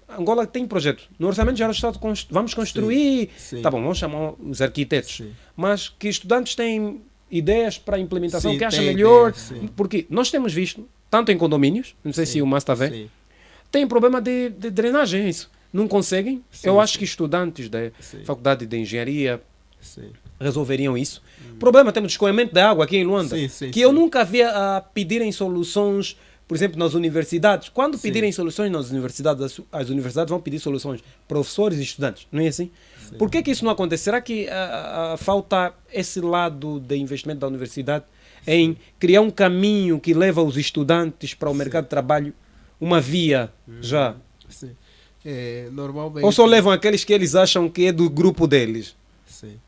Angola tem projeto. No orçamento geral do Estado vamos construir. Sim. Tá bom, vamos chamar os arquitetos. Sim. Mas que estudantes têm ideias para a implementação Sim, que acham tem melhor. ideias, sim. Porque nós temos visto, tanto em condomínios, não sei se o Márcio está a ver, Sim. tem problema de drenagem, é isso. Não conseguem. Sim, Eu acho sim. que estudantes da Sim. Faculdade de Engenharia Sim. resolveriam isso. Problema, temos escoamento de água aqui em Luanda, Sim, que eu sim. nunca via a pedirem soluções, por exemplo, nas universidades. Quando Sim. pedirem soluções nas universidades, as universidades vão pedir soluções, professores e estudantes, não é assim? Por que isso não acontece? Será que falta esse lado de investimento da universidade em criar um caminho que leva os estudantes para o mercado de trabalho, uma via já? Sim. Normalmente. Ou só levam aqueles que eles acham que é do grupo deles? Sim.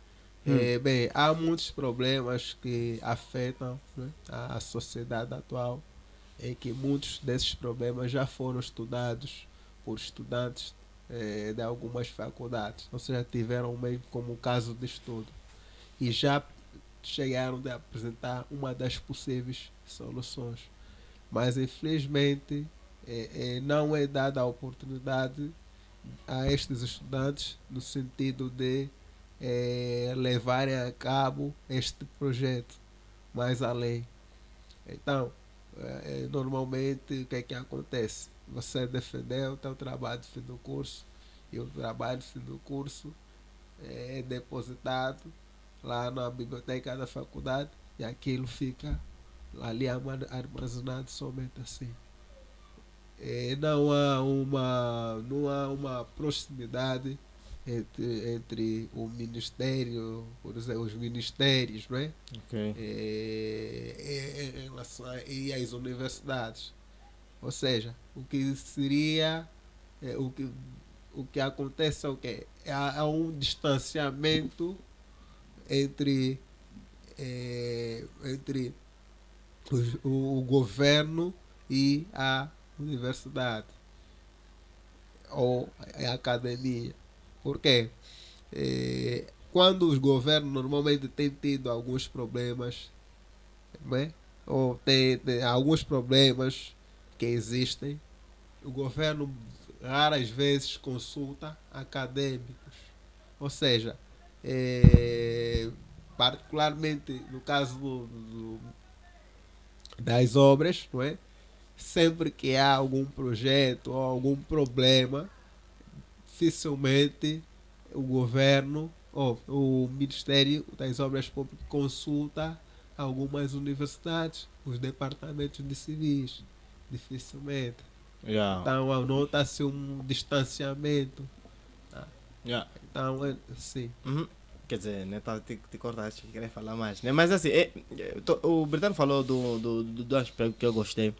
Bem, há muitos problemas que afetam, né, a sociedade atual, em que muitos desses problemas já foram estudados por estudantes de algumas faculdades, ou seja, tiveram mesmo como caso de estudo e já chegaram a apresentar uma das possíveis soluções. Mas infelizmente não é dada a oportunidade a estes estudantes no sentido de levarem a cabo este projeto mais além. Então, normalmente o que é que acontece? Você defendeu o teu trabalho de fim do curso e o trabalho de fim do curso é depositado lá na biblioteca da faculdade e aquilo fica ali armazenado somente assim. Não há uma proximidade entre o ministério, por exemplo, os ministérios, não é? Ok. Em relação e as universidades. Ou seja, o que seria o que acontece é o quê? Há um distanciamento entre o governo e a universidade ou a academia. Por quê? Quando os governos normalmente têm tido alguns problemas, não é? Ou tem alguns problemas que existem, o governo raras vezes consulta acadêmicos. Ou seja, particularmente no caso das obras, não é? Sempre que há algum projeto ou algum problema, dificilmente o governo ou o Ministério das Obras Públicas consulta algumas universidades, os departamentos de civis, dificilmente. Yeah. Então nota-se um distanciamento. Yeah. Então, sim. Uhum. Quer dizer, né, te cortaste, que queria falar mais, né? Mas assim, o Britano falou do aspecto que eu gostei,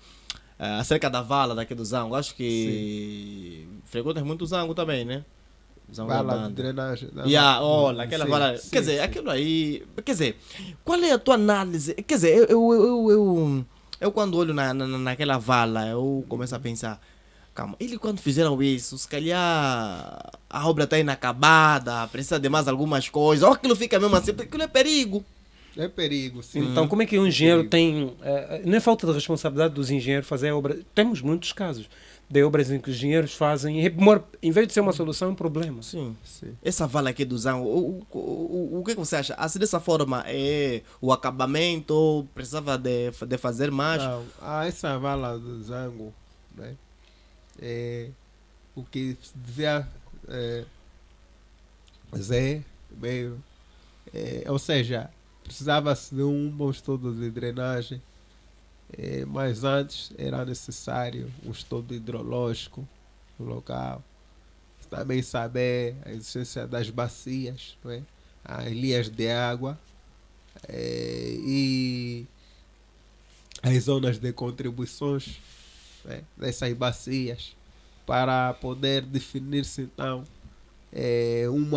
acerca da vala daqui do Zango. Acho que frequentas muito o Zango também, né? Zango da Vala de banda. drenagem. Yeah, olha, aquela Sim, vala. sim, Quer dizer, sim. aquilo aí. Quer dizer, qual é a tua análise? Quer dizer, eu quando olho naquela vala, eu começo a pensar. Calma, eles quando fizeram isso, se calhar a obra está inacabada, precisa de mais algumas coisas, ou aquilo fica mesmo assim, porque aquilo é perigo. É perigo, sim. Então, como é que um engenheiro perigo. tem. Não é falta de responsabilidade dos engenheiros fazer a obra. Temos muitos casos de obras em que os engenheiros fazem e, em vez de ser uma solução, é um problema. Sim. Sim. Essa vala aqui do Zango, o que você acha? Assim, dessa forma, é o acabamento, precisava de fazer mais? Não, essa vala do Zango, né? O que se devia fazer meio. Ou seja, precisava-se de um bom estudo de drenagem, mas antes era necessário um estudo hidrológico no local. Também saber a existência das bacias, não é? As linhas de água e as zonas de contribuições, né, dessas bacias, para poder definir-se então um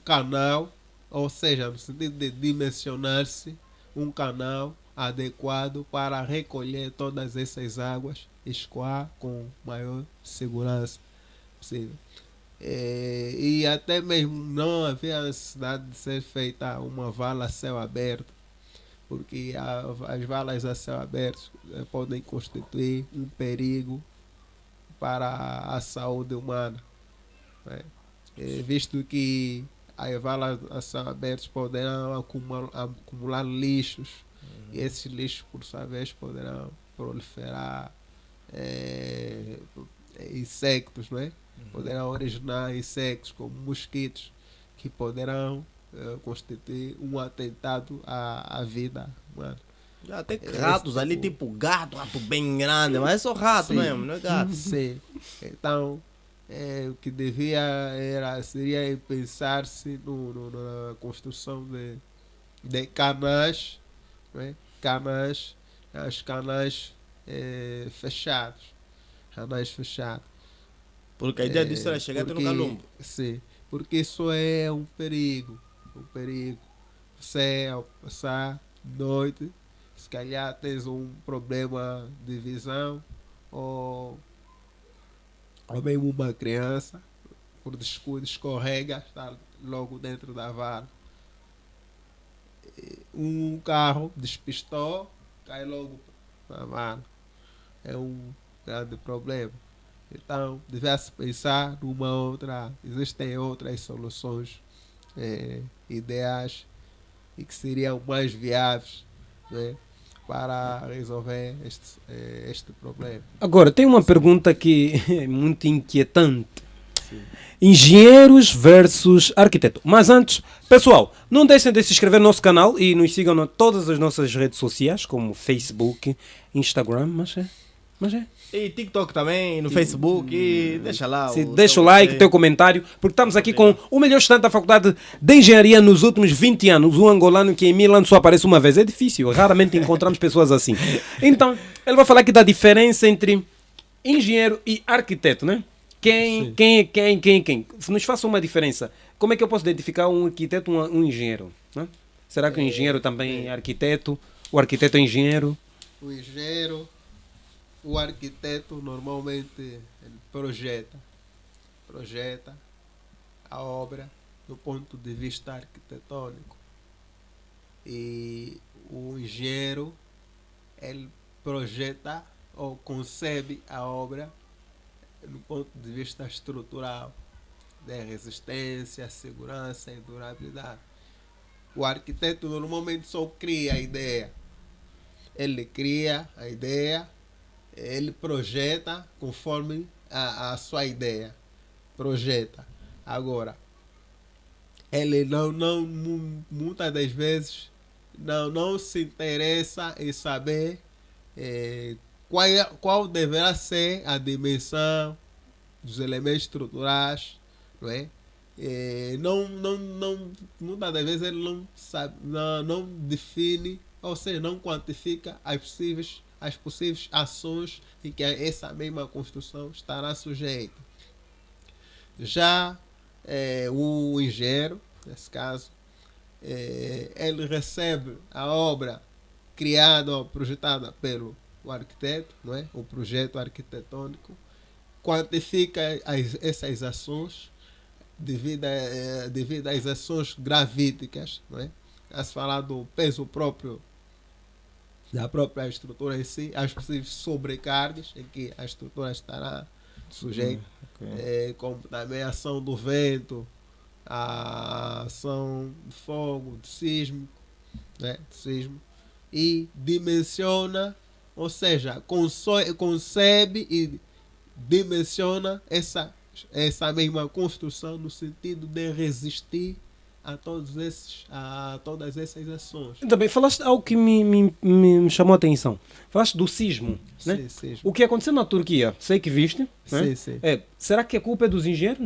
canal, ou seja, no sentido de dimensionar-se um canal adequado para recolher todas essas águas e escoar com maior segurança possível. E até mesmo não havia necessidade de ser feita uma vala a céu aberto, porque as valas a céu aberto podem constituir um perigo para a saúde humana, né? Visto que as valas a céu aberto poderão acumular lixos, e esses lixos, por sua vez, poderão proliferar insectos, não é? Poderão originar insectos como mosquitos, que poderão constituir um atentado à vida humana. Já tem ratos ali, tipo gato, rato bem grande, mas é só rato Sim. mesmo, não é gato. Sim. Então, o que seria pensar-se na construção de canais, não é? Canais fechados. Canais fechados. Porque a ideia disso era chegar até no Calumbo. Sim, porque isso é um perigo. Um perigo. Você, ao passar noite, se calhar tens um problema de visão ou mesmo uma criança, por descuido, escorrega, está logo dentro da vala. Um carro despistou, cai logo mano, é um grande problema. Então, devia-se pensar numa outra, existem outras soluções ideais e que seriam mais viáveis, né, para resolver este problema. Agora, tem uma pergunta que é muito inquietante. Engenheiros versus arquiteto. Mas antes, pessoal, não deixem de se inscrever no nosso canal e nos sigam em todas as nossas redes sociais, como Facebook, Instagram, mas é. E TikTok também, no Facebook, e deixa lá. Deixa o like, teu comentário, porque estamos aqui com o melhor estudante da Faculdade de Engenharia nos últimos 20 anos, um angolano que em 1000 anos só aparece uma vez. É difícil, raramente encontramos pessoas assim. Então, ele vai falar aqui da diferença entre engenheiro e arquiteto, né? Quem? Se nos faça uma diferença, como é que eu posso identificar um arquiteto e um engenheiro? Né? Será que o engenheiro também é arquiteto? O arquiteto é engenheiro? O engenheiro, o arquiteto normalmente ele projeta a obra do ponto de vista arquitetônico. E o engenheiro, ele projeta ou concebe a obra do ponto de vista estrutural, de resistência, segurança e durabilidade. O arquiteto normalmente só cria a ideia. Ele cria a ideia, ele projeta conforme a sua ideia. Projeta. Agora, ele muitas das vezes não se interessa em saber qual deverá ser a dimensão dos elementos estruturais, não é? Muitas das vezes ele não sabe, não define, ou seja, não quantifica as possíveis ações em que essa mesma construção estará sujeita. Já o engenheiro, nesse caso, ele recebe a obra criada ou projetada pelo arquiteto, não é? O projeto arquitetônico, quantifica essas ações devido às ações gravíticas, não é? A se falar do peso próprio da própria estrutura em si, as possíveis sobrecargas em que a estrutura estará sujeita, como também a ação do vento, a ação de fogo, do sísmico, né? E dimensiona, ou seja, concebe e dimensiona essa mesma construção no sentido de resistir a todas essas ações. Também falaste algo que me chamou a atenção. Falaste do sismo, né? Sim. O que aconteceu na Turquia, sei que viste. Né? Sim. Será que a culpa é dos engenheiros?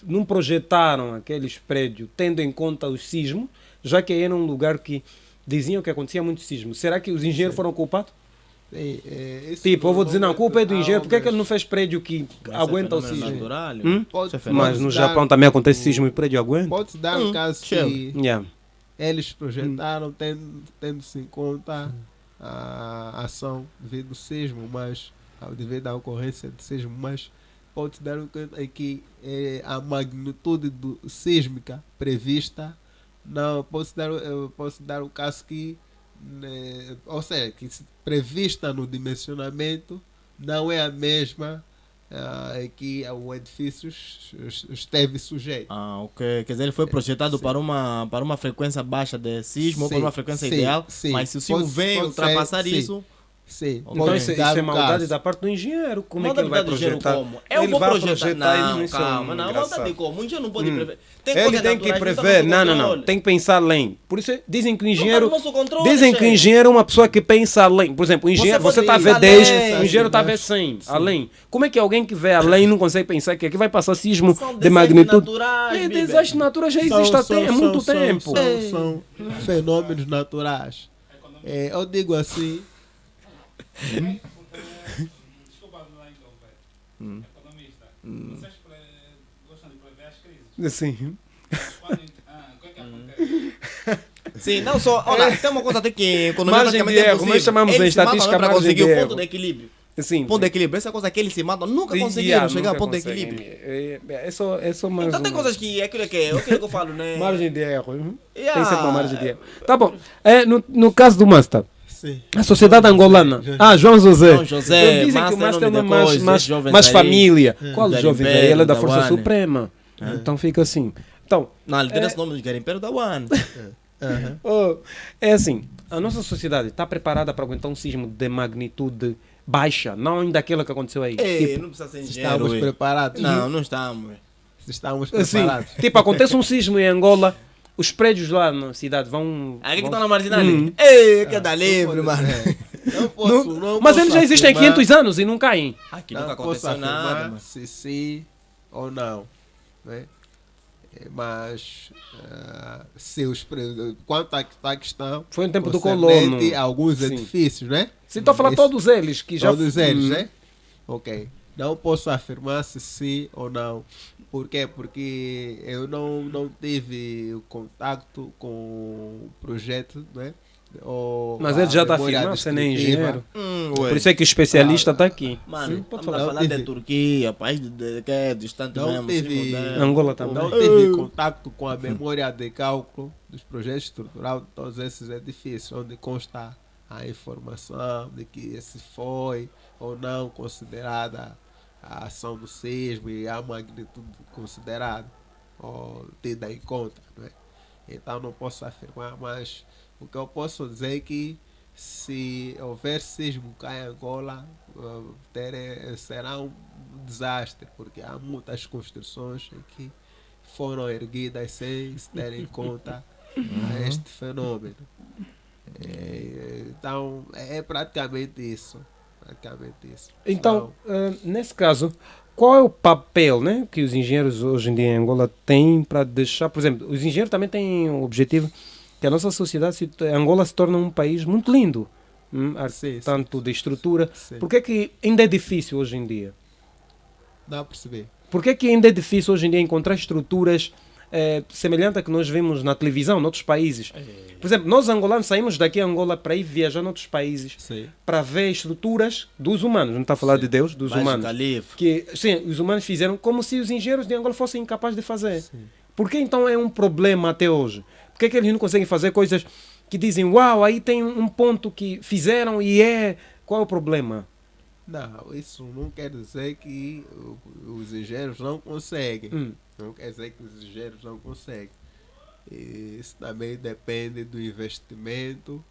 Não projetaram aqueles prédios tendo em conta os sismos, já que era um lugar que diziam que acontecia muito sismo. Será que os engenheiros foram culpados? Tipo, eu vou dizer, não, a culpa é do engenheiro, porque é que ele não fez prédio que aguenta o sismo? Natural, Mas no Japão também acontece sismo e o prédio aguenta? Pode-se dar um caso que Yeah. eles projetaram tendo-se em conta a ação devido ao sismo, mas devido à ocorrência de sismo, mas pode-se dar um caso em que a magnitude sísmica prevista, não, posso dar o caso que, ou seja, que prevista no dimensionamento não é a mesma que o edifício esteve sujeito. Ok. Quer dizer, ele foi projetado para uma frequência baixa de sismo, ou para uma frequência ideal, mas se o sismo vem ultrapassar isso... Sim. Então isso é maldade da parte do engenheiro. Como é que ele vai projetar? Como? Eu vou projetar. Não, calma, não. Maldade como? O engenheiro não pode prever. Ele tem que prever. Não. Tem que pensar além. Por isso dizem que o engenheiro... Controle, dizem que o engenheiro é uma pessoa que pensa além. Por exemplo, o engenheiro, você está a ver 10, o engenheiro está a ver 100. Além. Como é que alguém que vê além não consegue pensar que aqui vai passar sismo de magnitude? Desastres naturais já existem há muito tempo. São fenômenos naturais. Eu digo assim... Desculpa me lá interromper. Economista, vocês gostam de prever as crises? Sim. O que é que acontece? Sim, não só. Olha, tem uma coisa até que Margem de erro, nós chamamos em estatística para margem conseguir de o erro. ponto de equilíbrio. Sim. Ponto de equilíbrio. Essa coisa que eles se matam, nunca conseguiram chegar ao ponto de equilíbrio. É só mais Então tem coisas que é aquilo que eu falo, né? Margem de erro. Tem sempre uma margem de erro. Tá bom. No caso do Master, Sim. A sociedade angolana. Ah, João José. João José, Dizem que o Márcio Márcio é tem nome mais, depois, mais, esses jovens mais aí, família. Qual do dos jovens aí? Garimpeiro, Ele é da da Força One. Suprema. Então fica assim. Então, Não, ele tem esse nome de Garimpeiro da One. Aham. oh, é assim, a nossa sociedade está preparada para aguentar um sismo de magnitude baixa, não ainda aquela que aconteceu aí. Ei, Tipo, não precisa ser Estamos engenheiro. ué. preparados. Não, não estamos. Estamos assim, preparados. tipo, acontece um sismo em Angola, os prédios lá na cidade vão... Aqui que vão- está na marginal. Hum. Ei, que dá Não livre, pode- mano. Não posso, Não- não mas posso eles já existem há afirmar- 500 anos e não caem. Aqui Não nunca posso aconteceu nada, afirmar mano. se sim ou não. Né? Mas se quanto à questão, Foi no tempo do concernente colono. a alguns Sim. edifícios, né? Se estou a falar Isso. todos eles que já... Todos eles, Hum. né? Ok. Não posso afirmar se sim ou não. Por quê? Porque eu não tive o contato com o projeto, né? Ou Mas a ele já está memória afirmando, você não é descritiva. engenheiro. Ué. Por isso é que o especialista está aqui. Mano, Sim, pode estamos a falar. falar da tive- Turquia, país que é distante Não mesmo. teve- sim, moderno. Angola também. Não teve contato com a memória de cálculo dos projetos estruturais de todos esses edifícios, onde consta a informação de que esse foi ou não considerada a ação do sismo e a magnitude considerada ou tida em conta. Né? Então não posso afirmar, mas o que eu posso dizer é que se houver sismo cá em Angola, será um desastre, porque há muitas construções que foram erguidas sem se ter em conta a este fenômeno. Então é praticamente isso. Então, nesse caso, qual é o papel, né, que os engenheiros hoje em dia em Angola têm para deixar, por exemplo, os engenheiros também têm o objetivo que a nossa sociedade, Angola se torna um país muito lindo, Sim, tanto de estrutura. sim. Por que é que ainda é difícil hoje em dia? Dá a perceber. Por que é que ainda é difícil hoje em dia encontrar estruturas semelhantes a que nós vemos na televisão, noutros países? Por exemplo, nós angolanos saímos daqui a Angola para ir viajar noutros países Sim. para ver estruturas dos humanos, não está a falar de Deus, dos Baixo humanos. Calife. Que, sim, os humanos fizeram como se os engenheiros de Angola fossem incapazes de fazer. Sim. Por que então é um problema até hoje? Por que é que eles não conseguem fazer coisas que dizem, uau, aí tem um ponto que fizeram e é... Qual é o problema? Não, isso não quer dizer que os engenheiros não conseguem. Não quer dizer que os engenheiros não conseguem. Isso também depende do investimento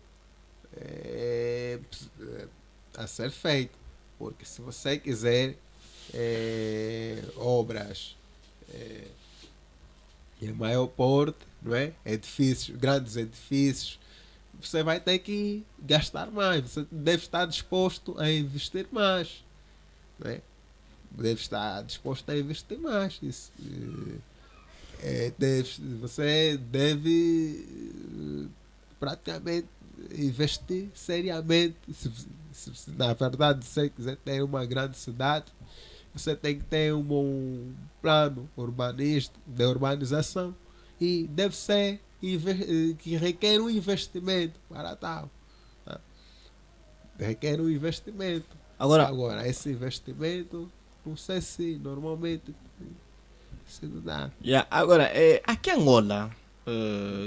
a ser feito. Porque se você quiser obras em maior porte, não é? Edifícios, grandes edifícios, você vai ter que gastar mais. Você deve estar disposto a investir mais. Não é? Deve estar disposto a investir mais. Isso, você deve praticamente investir seriamente. Se na verdade você quiser ter uma grande cidade, você tem que ter um bom plano urbanístico, de urbanização, e deve ser que requer um investimento para tal. Tá? Requer um investimento. Agora, Esse investimento, não sei se normalmente se não dá. agora aqui em Angola,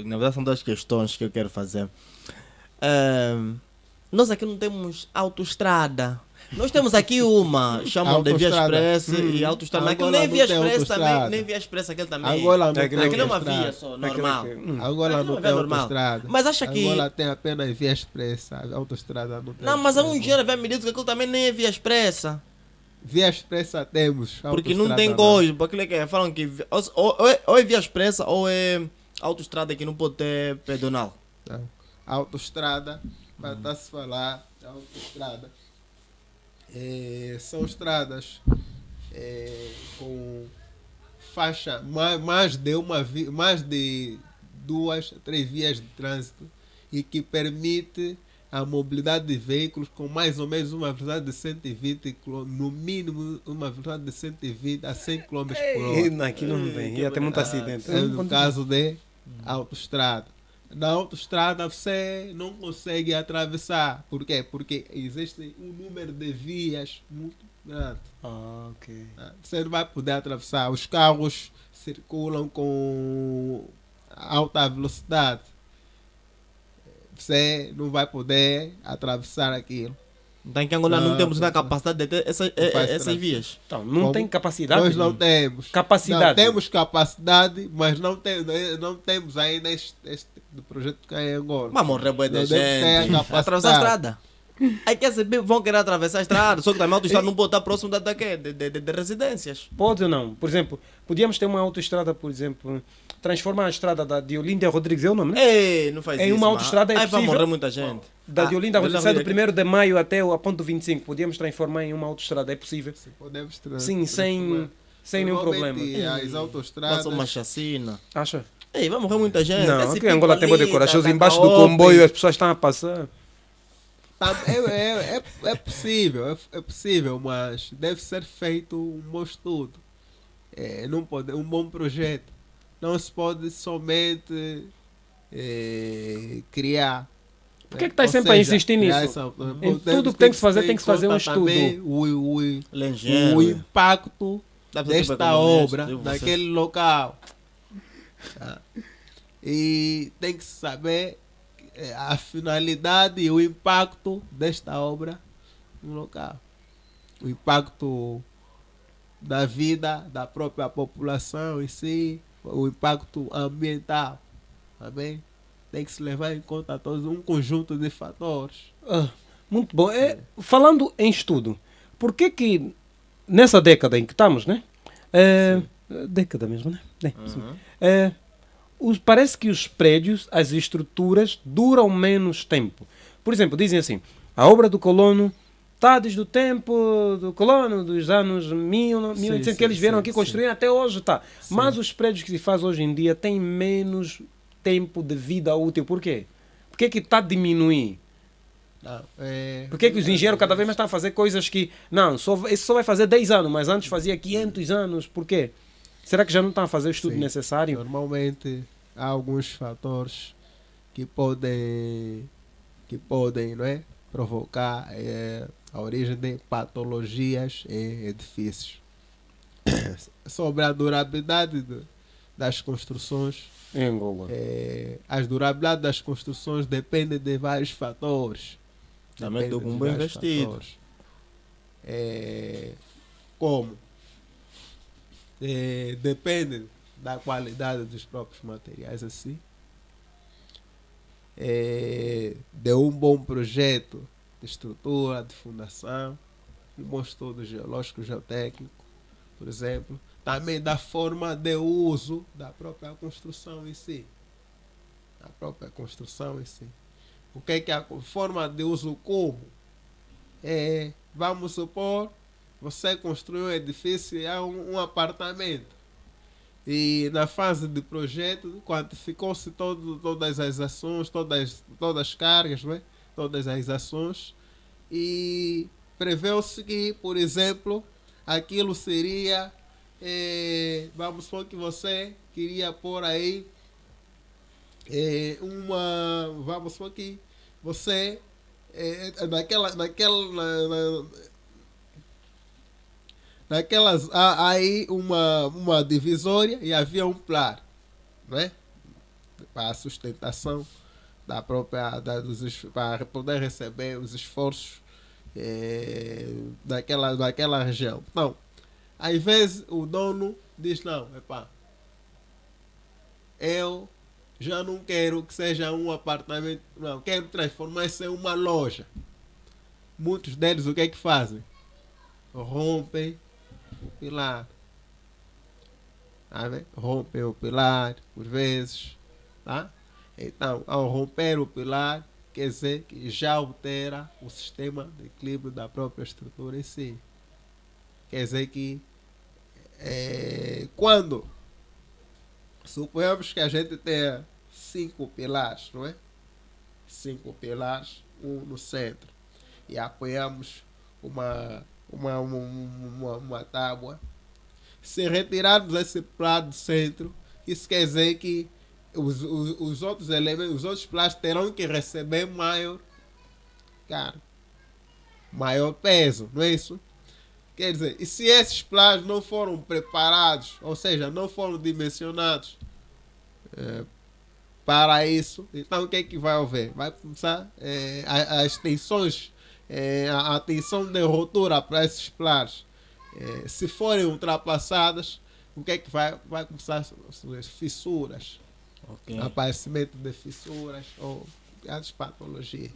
na verdade são duas questões que eu quero fazer. Nós aqui não temos autoestrada. Nós temos aqui uma, chamam de Via Autoestrada. Expressa e autoestrada. Aquilo Angola nem não Via tem Expressa também, autoestrada. nem Via Expressa aquele também. Angola não tem Aquilo Aquilo é uma autoestrada. via só, normal. Angola Aquilo não é uma tem via normal. autoestrada. Mas acha que... Angola tem apenas via expressa. A autoestrada não tem. Não, mas há um autoestrada. engenheiro vai me dizer que aquilo também nem é Via Expressa. Via expressa temos. Porque não autoestrada tem coisa. Porque aquilo é que falam que ou é Via Expressa ou é autoestrada que não pode ter pedonal. Não. Autoestrada, para estar se falar, autoestrada. São estradas com faixa mais de 2 a 3 vias de trânsito e que permite a mobilidade de veículos com mais ou menos uma velocidade de 120 km, no mínimo uma velocidade de 120 a 100 km por hora. Aqui não tem, ia ter muito acidente. No caso de autoestrada. Na autoestrada você não consegue atravessar. Por quê? Porque existe um número de vias muito grande. Ok. Você não vai poder atravessar. Os carros circulam com alta velocidade. você não vai poder atravessar aquilo. Então, em Angola não temos na capacidade de ter essas travessar. vias. Então, não Como tem capacidade. Nós não temos. Capacidade. Não, temos capacidade, mas não temos ainda este tipo de projeto que é em Angola. Mas morrer boa de Não temos ter a gente. capacidade. Atravessar a estrada. Aí quer saber, vão querer atravessar a estrada, só que também a autoestrada não pode estar próximo de residências. Pode ou não? Por exemplo, podíamos ter uma autoestrada, por exemplo, transformar a estrada de Olinda Rodrigues, é o nome, né? Ei, não faz Em isso. uma mano. autoestrada é Aí vai possível? morrer muita gente. Da de Olinda Rodrigues, sai do Olinda 1º de maio até a ponto 25. Podíamos transformar em uma autoestrada, é possível? Se podemos Sim, sem nenhum problema. Normalmente, As autoestradas. Passa uma chacina. Acha? Ei, vai morrer muita gente. Não, Esse aqui em pico Angola tem ali, decorações da embaixo do Caope. comboio, as pessoas estão a passar. É possível, é possível, mas deve ser feito um bom estudo. Não pode, um bom projeto. Não se pode somente criar. Por que estás sempre a insistir nisso? Em tudo que tem que se fazer, tem que se fazer um estudo. O Engenheiro. impacto Dá pra ser desta economista, obra eu vou ser- naquele local. Tá? E tem que saber a finalidade e o impacto desta obra no local. O impacto da vida da própria população em si, o impacto ambiental. Tá bem? Tem que se levar em conta todos um conjunto de fatores. Muito bom. Falando em estudo, por que nessa década em que estamos, né? Década mesmo, né? Sim. Parece que os prédios, as estruturas, duram menos tempo. Por exemplo, dizem assim, a obra do colono está desde o tempo do colono, dos anos 1800, que eles vieram aqui construir, até hoje está. Mas os prédios que se faz hoje em dia têm menos tempo de vida útil. Por quê? Por que está a diminuir? Por que os engenheiros cada vez mais estão a fazer coisas que... Não, isso só vai fazer 10 anos, mas antes fazia 500 anos. Por quê? Será que já não estão a fazer o estudo necessário? Normalmente há alguns fatores que podem não é, provocar a origem de patologias em edifícios. Sobre a durabilidade das construções, Em Angola. as durabilidades das construções dependem de vários fatores. Também Depende do de bom vários investido. fatores. Como? Depende da qualidade dos próprios materiais assim. De um bom projeto de estrutura, de fundação, um bom estudo geológico, geotécnico, por exemplo. Também da forma de uso da própria construção em si. A própria construção em si. O que é a forma de uso como? Vamos supor, você construiu um edifício e há um apartamento. E na fase de projeto, quantificou-se todas as ações, todas as cargas, não é? Todas as ações. E preveu-se que, por exemplo, aquilo seria... vamos supor que você queria pôr aí vamos supor que você naquelas há aí uma divisória e havia um pilar, né? Para a sustentação da própria para poder receber os esforços daquela região. Então, às vezes o dono diz, não, eu já não quero que seja um apartamento, não, quero transformar isso em uma loja. Muitos deles o que é que fazem? Rompem o pilar. Tá, rompem o pilar, por vezes. Tá? Então, ao romper o pilar, quer dizer que já altera o sistema de equilíbrio da própria estrutura em si. Quer dizer que quando suponhamos que a gente tenha 5 pilares, não é? 5 pilares, um no centro, e apoiamos uma tábua. Se retirarmos esse pilar do centro, isso quer dizer que os outros elementos, os outros pilares terão que receber maior peso, não é isso? Quer dizer, e se esses pilares não foram preparados, ou seja, não foram dimensionados para isso. Então, o que é que vai haver? Vai começar as tensões, a tensão de ruptura para esses planos. Se forem ultrapassadas, o que é que vai começar? As fissuras. Ok. Aparecimento de fissuras ou as patologias.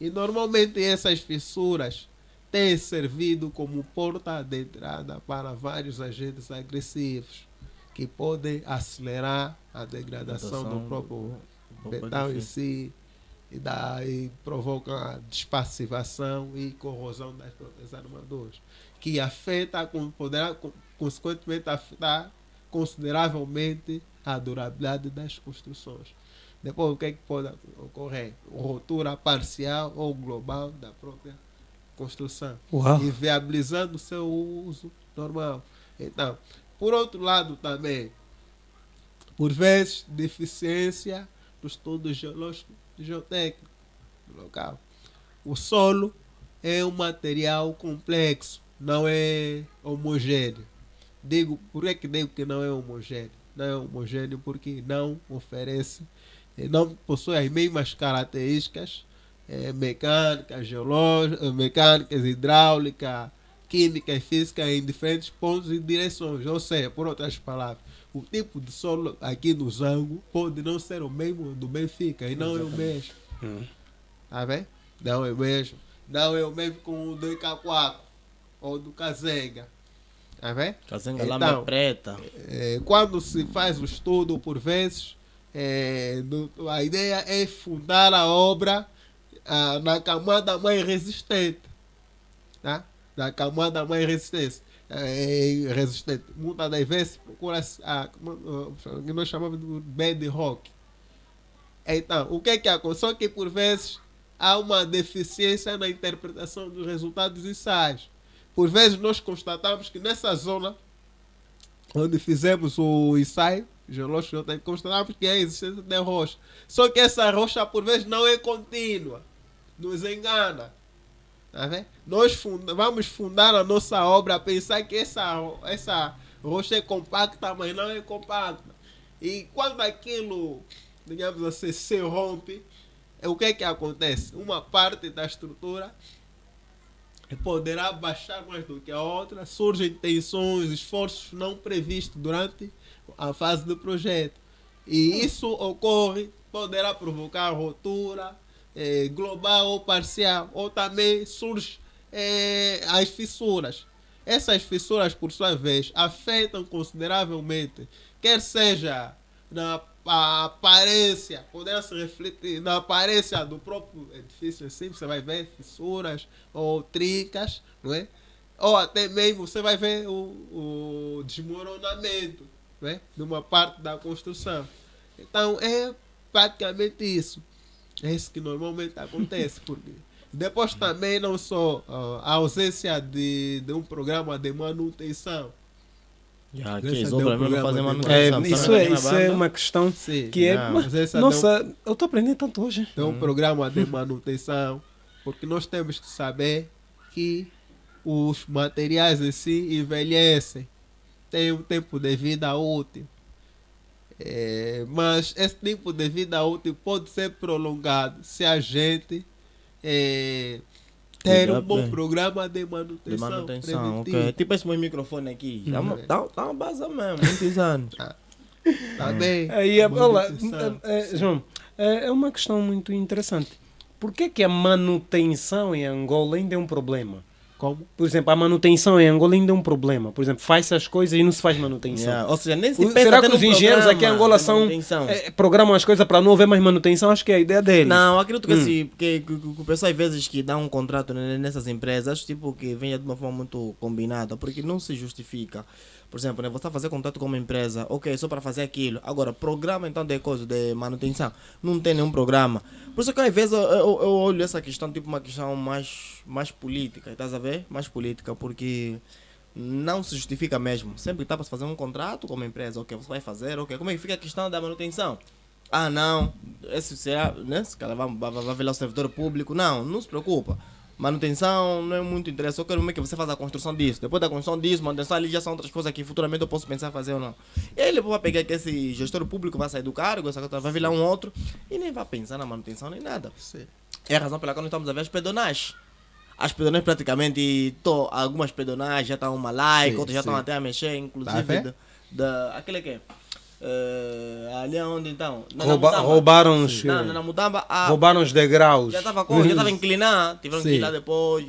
E normalmente essas fissuras têm servido como porta de entrada para vários agentes agressivos que podem acelerar a degradação do próprio metal em si e provocam a despassivação e corrosão das próprias armaduras, que afeta, poderá consequentemente afetar consideravelmente a durabilidade das construções. Depois, o que é que pode ocorrer? Ruptura parcial ou global da própria construção, inviabilizando o seu uso normal. Então, por outro lado também, por vezes, deficiência do estudo geológico e geotécnico do local. O solo é um material complexo, não é homogêneo. Por que digo que não é homogêneo? Não é homogêneo porque não oferece, não possui as mesmas características mecânicas, geológicas, mecânicas, hidráulica, química e física em diferentes pontos e direções. Ou seja, por outras palavras, o tipo de solo aqui no Zango pode não ser o mesmo do Benfica e não é o mesmo. Tá vendo? Não é o mesmo. Não é o mesmo com o do Icaquaco ou do Kazenga. Tá vendo? Kazenga lá é preta. Quando se faz o estudo, por vezes, a ideia é fundar a obra na camada mais resistente. Tá? Na camada mais resistente. Muitas das vezes procura-se que nós chamamos de bedrock. Então, o que é que acontece? Só que por vezes há uma deficiência na interpretação dos resultados dos ensaios. Por vezes nós constatamos que nessa zona onde fizemos o ensaio geológico, constatamos que há existência de rocha. Só que essa rocha por vezes não é contínua. Nos engana. Tá vendo? Nós vamos fundar a nossa obra a pensar que essa rocha é compacta, mas não é compacta. E quando aquilo, digamos assim, se rompe, o que é que acontece? Uma parte da estrutura poderá baixar mais do que a outra, surgem tensões, esforços não previstos durante a fase do projeto. E isso ocorre, poderá provocar ruptura global ou parcial, ou também surgem as fissuras. Essas fissuras, por sua vez, afetam consideravelmente, quer seja na aparência, poderá se refletir na aparência do próprio edifício assim, você vai ver fissuras ou trincas, não é? Ou até mesmo você vai ver o desmoronamento, não é? De uma parte da construção. Então é praticamente isso. É isso que normalmente acontece. Porque depois também não só a ausência de um programa de manutenção. Aqueles obras não fazem manutenção. Isso é uma questão que é... Nossa, eu estou aprendendo tanto hoje. É um programa de manutenção, porque nós temos que saber que os materiais em si envelhecem, tem um tempo de vida útil. Mas esse tempo de vida útil pode ser prolongado se a gente ter um bom programa de manutenção. Okay. Tipo esse meu microfone aqui. Tá uma base mesmo, muitos anos. Tá bem. João, é uma questão muito interessante. Por que a manutenção em Angola ainda é um problema? Como? Por exemplo, a manutenção em Angola ainda é um problema. Por exemplo, faz-se as coisas e não se faz manutenção. Ou seja, nem se pensa. Será que os engenheiros aqui em Angola programam as coisas para não haver mais manutenção? Acho que é a ideia deles. Não, acredito que o pessoal às vezes que dá um contrato nessas empresas, tipo, que venha de uma forma muito combinada, porque não se justifica. Por exemplo, você vai fazer contato com uma empresa, ok, só para fazer aquilo. Agora, programa então de coisa de manutenção. Não tem nenhum programa. Por isso que às vezes eu olho essa questão tipo uma questão mais política, estás a ver? Mais política, porque não se justifica mesmo. Sempre está para fazer um contrato com uma empresa, ok, você vai fazer, ok. Como é que fica a questão da manutenção? Ah, não, esse será, né? Se ela vai ver lá o servidor público. Não se preocupa. manutenção não é muito interessante. Eu quero mesmo que você faça a construção disso. Depois da construção disso, manutenção ali já são outras coisas que futuramente eu posso pensar em fazer ou não. E aí ele vai pegar que esse gestor público vai sair do cargo, vai vir lá um outro e nem vai pensar na manutenção nem nada. Sim. É a razão pela qual nós estamos a ver as pedonais. As pedonais praticamente, algumas pedonais já estão malaica, Sim, outras já estão sim. até a mexer, Tá inclusive vendo? aquele que ali onde então? Roubaram os, Na Mutamba, roubaram os degraus. já estava inclinado, tiveram que ir lá depois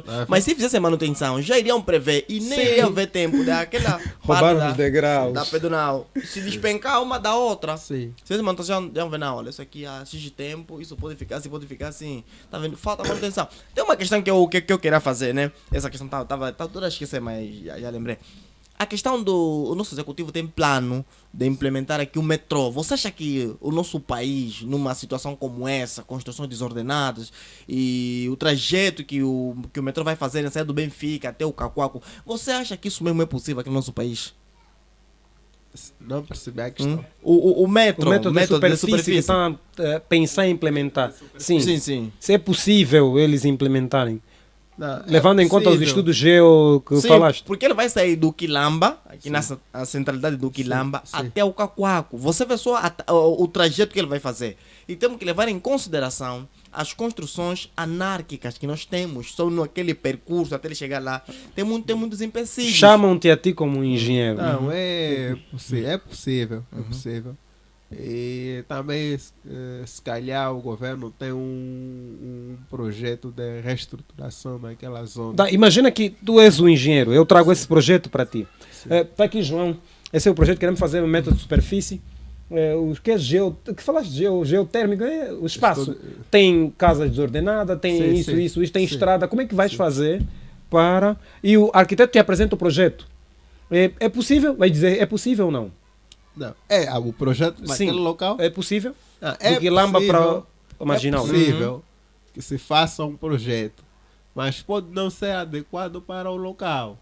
Ah, mas se fizessem manutenção, já iriam prever e nem Sim. iriam ver tempo daquela Roubaram parte os degraus. da pedonal se despencar uma da outra. Sim. Se eles manutenção, já vão ver, não, olha, isso aqui há X de tempo, isso pode ficar assim, tá vendo? Falta manutenção. Tem uma questão que eu queria fazer, né? Essa questão tava toda a esquecer, mas já lembrei. A questão o nosso executivo tem plano de implementar aqui o metrô. Você acha que o nosso país, numa situação como essa, construções desordenadas e o trajeto que o metrô vai fazer, sair do Benfica até o Cacoaco, você acha que isso mesmo é possível aqui no nosso país? Não percebi a questão. O metro, O método de superfície que estão a pensar em implementar. Sim. Sim. Se é possível eles implementarem. Não, Levando é em conta os possível. estudos geo que Sim, falaste. porque ele vai sair do Quilamba, aqui na centralidade do Quilamba, sim. até o Cacoaco. Você vê só o trajeto que ele vai fazer. E temos que levar em consideração as construções anárquicas que nós temos, só naquele percurso até ele chegar lá. Tem muitos empecilhos. Chamam-te a ti como um engenheiro. Não, é possível. É possível. E também, se calhar, o governo tem um projeto de reestruturação naquela zona. Tá, imagina que tu és o engenheiro, eu trago esse projeto para ti. Está aqui, João. Esse é o projeto que queremos fazer, o método de superfície. O que é que falaste de geotérmico? É o espaço. Tem casas desordenadas, tem Sim, isso, tem sim. estrada. Como é que vais fazer para... E o arquiteto te apresenta o projeto. É possível? Vai dizer, é possível ou não? Não, o projeto naquele local. É possível? Não, Do Quilamba para o Marginal. É possível que se faça um projeto, mas pode não ser adequado para o local.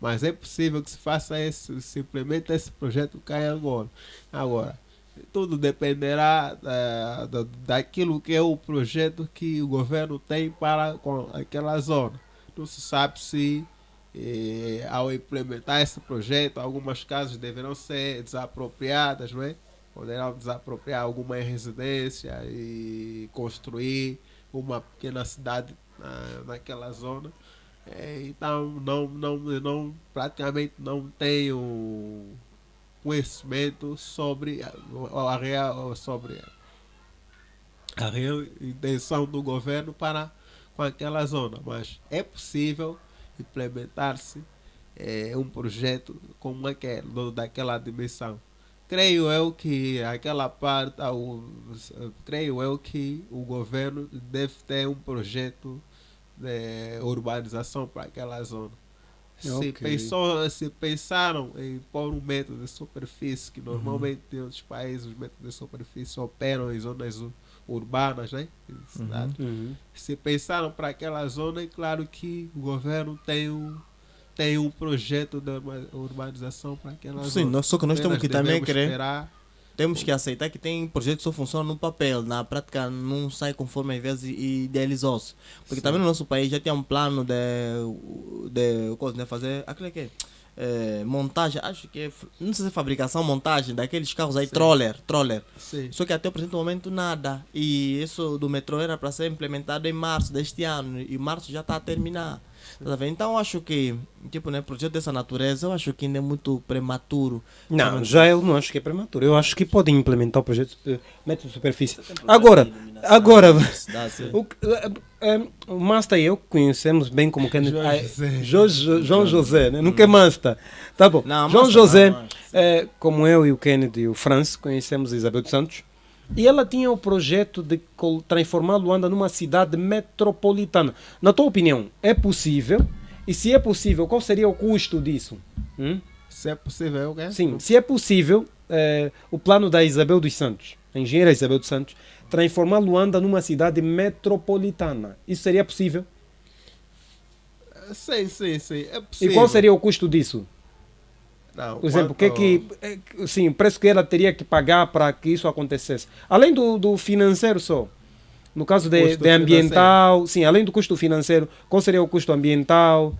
Mas é possível que se faça simplesmente esse projeto cá em Angola. Agora, tudo dependerá daquilo que é o projeto que o governo tem para com aquela zona. Não se sabe se ao implementar esse projeto, algumas casas deverão ser desapropriadas, não é? Poderão desapropriar alguma residência e construir uma pequena cidade naquela zona. Então, praticamente não tenho conhecimento sobre a real intenção do governo para com aquela zona, mas é possível implementar-se um projeto como aquele, daquela dimensão. Creio eu que aquela parte, creio eu que o governo deve ter um projeto de urbanização para aquela zona. Se pensaram em pôr um método de superfície, que normalmente em outros países os métodos de superfície operam em zonas urbanas, né? Cidade. Se pensaram para aquela zona, é claro que o governo tem um projeto de urbanização para aquela zona. Sim, só que nós temos que também querer. esperar. Temos que aceitar que tem projetos que só funcionam no papel, na prática não sai conforme às vezes idealizou-se. Porque também no nosso país já tinha um plano de fazer aquilo que montagem, acho que não sei se é fabricação, montagem daqueles carros aí, troller. Sim. Só que até o presente momento nada. E isso do metrô era para ser implementado em março deste ano e março já está a terminar. Tá vendo? Então eu acho que projeto dessa natureza, eu acho que ainda é muito prematuro. Não, já eu não acho que é prematuro. Eu acho que podem implementar o projeto método de superfície. Agora, o Master e eu conhecemos bem como Kenneth. João José, né? Nunca é Master. Tá bom. Não, João Master José, não, como eu e o Kenneth e o Franz, conhecemos a Isabel dos Santos. E ela tinha o projeto de transformar Luanda numa cidade metropolitana. Na tua opinião, é possível? E se é possível, qual seria o custo disso? Se é possível, o quê? Sim, se é possível, o plano da Isabel dos Santos, a engenheira Isabel dos Santos, transformar Luanda numa cidade metropolitana. Isso seria possível? Sim. É possível. E qual seria o custo disso? Não, Por exemplo, o preço que ela teria que pagar para que isso acontecesse? Além do financeiro só. No caso Custo de ambiental, sim, além do custo financeiro, qual seria o custo ambiental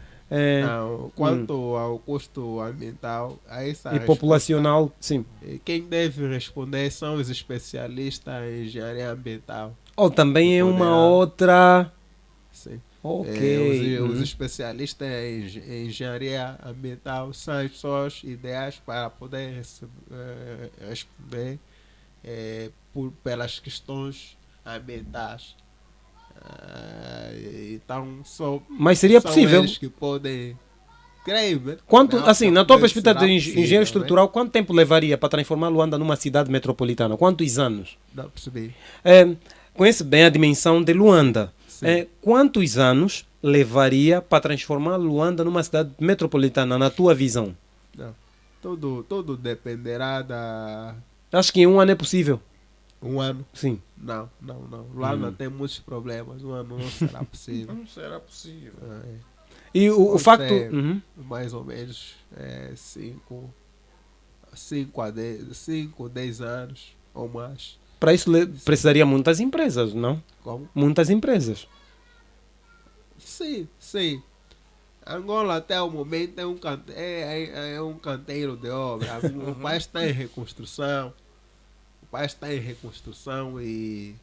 Não, quanto ao custo ambiental, a essa e resposta, populacional? Sim. quem deve responder são os especialistas em engenharia ambiental. Ou também Que é uma poderá- outra. Sim. Ok. Os especialistas em engenharia ambiental são as pessoas ideais para poder responder pelas questões ambientais. Então, Mas seria são possível. eles que podem. Creio, né? Quanto, Não, assim, na tua também perspectiva será de possível, engenheiro né? estrutural, quanto tempo levaria para transformar Luanda numa cidade metropolitana? Quantos anos? Não percebi. Conhece bem a dimensão de Luanda. Sim. Quantos anos levaria para transformar Luanda numa cidade metropolitana, na tua visão? Não. Tudo dependerá da. Acho que em um ano é possível. Um ano. Sim. Não. Lá não tem muitos problemas. Um ano não será possível. Não será possível. E o Pode facto. ser Uhum. mais ou menos 5 a 10 anos ou mais. Para isso precisaria muitas empresas, não? Como? Muitas empresas. Sim. Angola até o momento é um canteiro de obra. O país está em reconstrução. E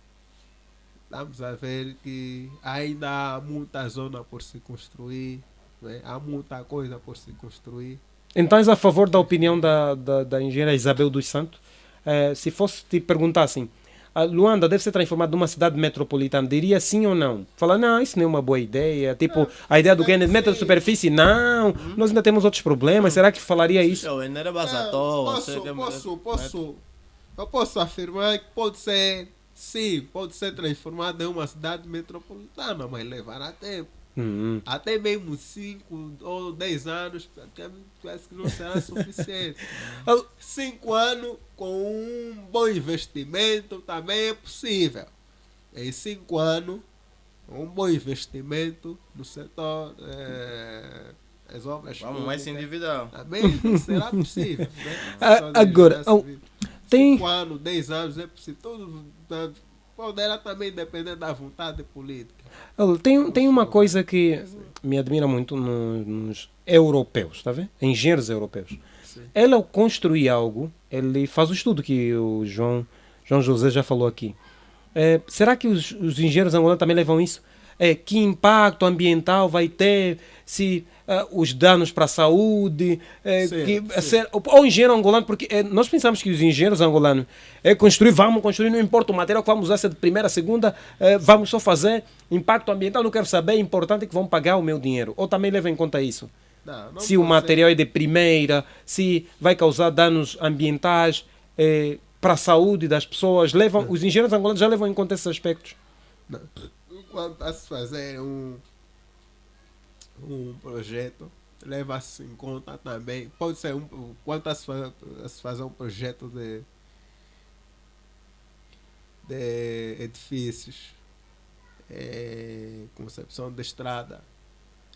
estamos a ver que ainda há muita zona por se construir. Né? Há muita coisa por se construir. Então és a favor da opinião da engenheira Isabel dos Santos? Se fosse te perguntar assim, a Luanda deve ser transformada numa cidade metropolitana, diria sim ou não? Fala, não, isso não é uma boa ideia. Tipo, a ideia do Kennedy, metro de superfície, não, nós ainda temos outros problemas. Será que falaria isso? Eu não era basato. Eu posso afirmar que pode ser transformada em uma cidade metropolitana, mas levará tempo. Até mesmo 5 ou 10 anos, parece que não será suficiente. 5 anos com um bom investimento também é possível. Em 5 anos, um bom investimento no setor das obras Vamos mais se endividar. também será possível. Né? Agora, tem... 5 anos, 10 anos é possível. Tudo poderá também depender da vontade política. Tem uma coisa que me admira muito nos europeus, está vendo? Engenheiros europeus. Sim. Ele, ao construir algo, ele faz o estudo que o João José já falou aqui. Será que os engenheiros angolanos também levam isso? Que impacto ambiental vai ter, se os danos para a saúde, ou engenheiro angolano, porque nós pensamos que os engenheiros angolanos vamos construir, não importa o material que vamos usar, se é de primeira, segunda, vamos só fazer impacto ambiental, não quero saber, é importante que vão pagar o meu dinheiro. Ou também leva em conta isso? Não Se o pode material é de primeira, se vai causar danos ambientais para a saúde das pessoas, os engenheiros angolanos já levam em conta esses aspectos? Não. Quanto a se fazer um projeto, leva-se em conta também. Pode ser quanto a se fazer um projeto de edifícios, concepção de estrada,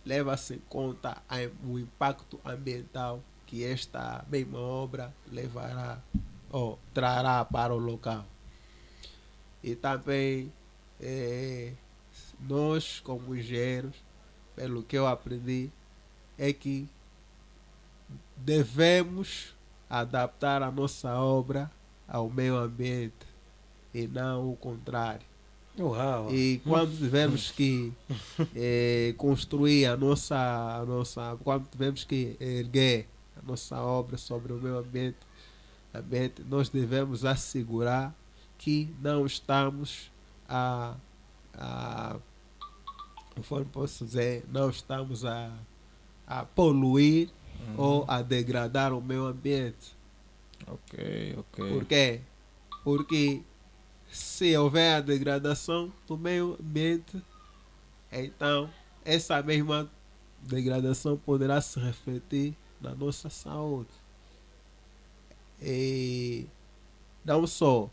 leva-se em conta o impacto ambiental que esta mesma obra levará ou trará para o local. E também nós, como engenheiros, pelo que eu aprendi, é que devemos adaptar a nossa obra ao meio ambiente e não o contrário. Uau. E quando tivermos que construir quando tivermos que erguer a nossa obra sobre o meio ambiente, nós devemos assegurar que não estamos conforme posso dizer, não estamos a poluir ou a degradar o meio ambiente. Ok. Por quê? Porque se houver a degradação do meio ambiente, então essa mesma degradação poderá se refletir na nossa saúde. E não só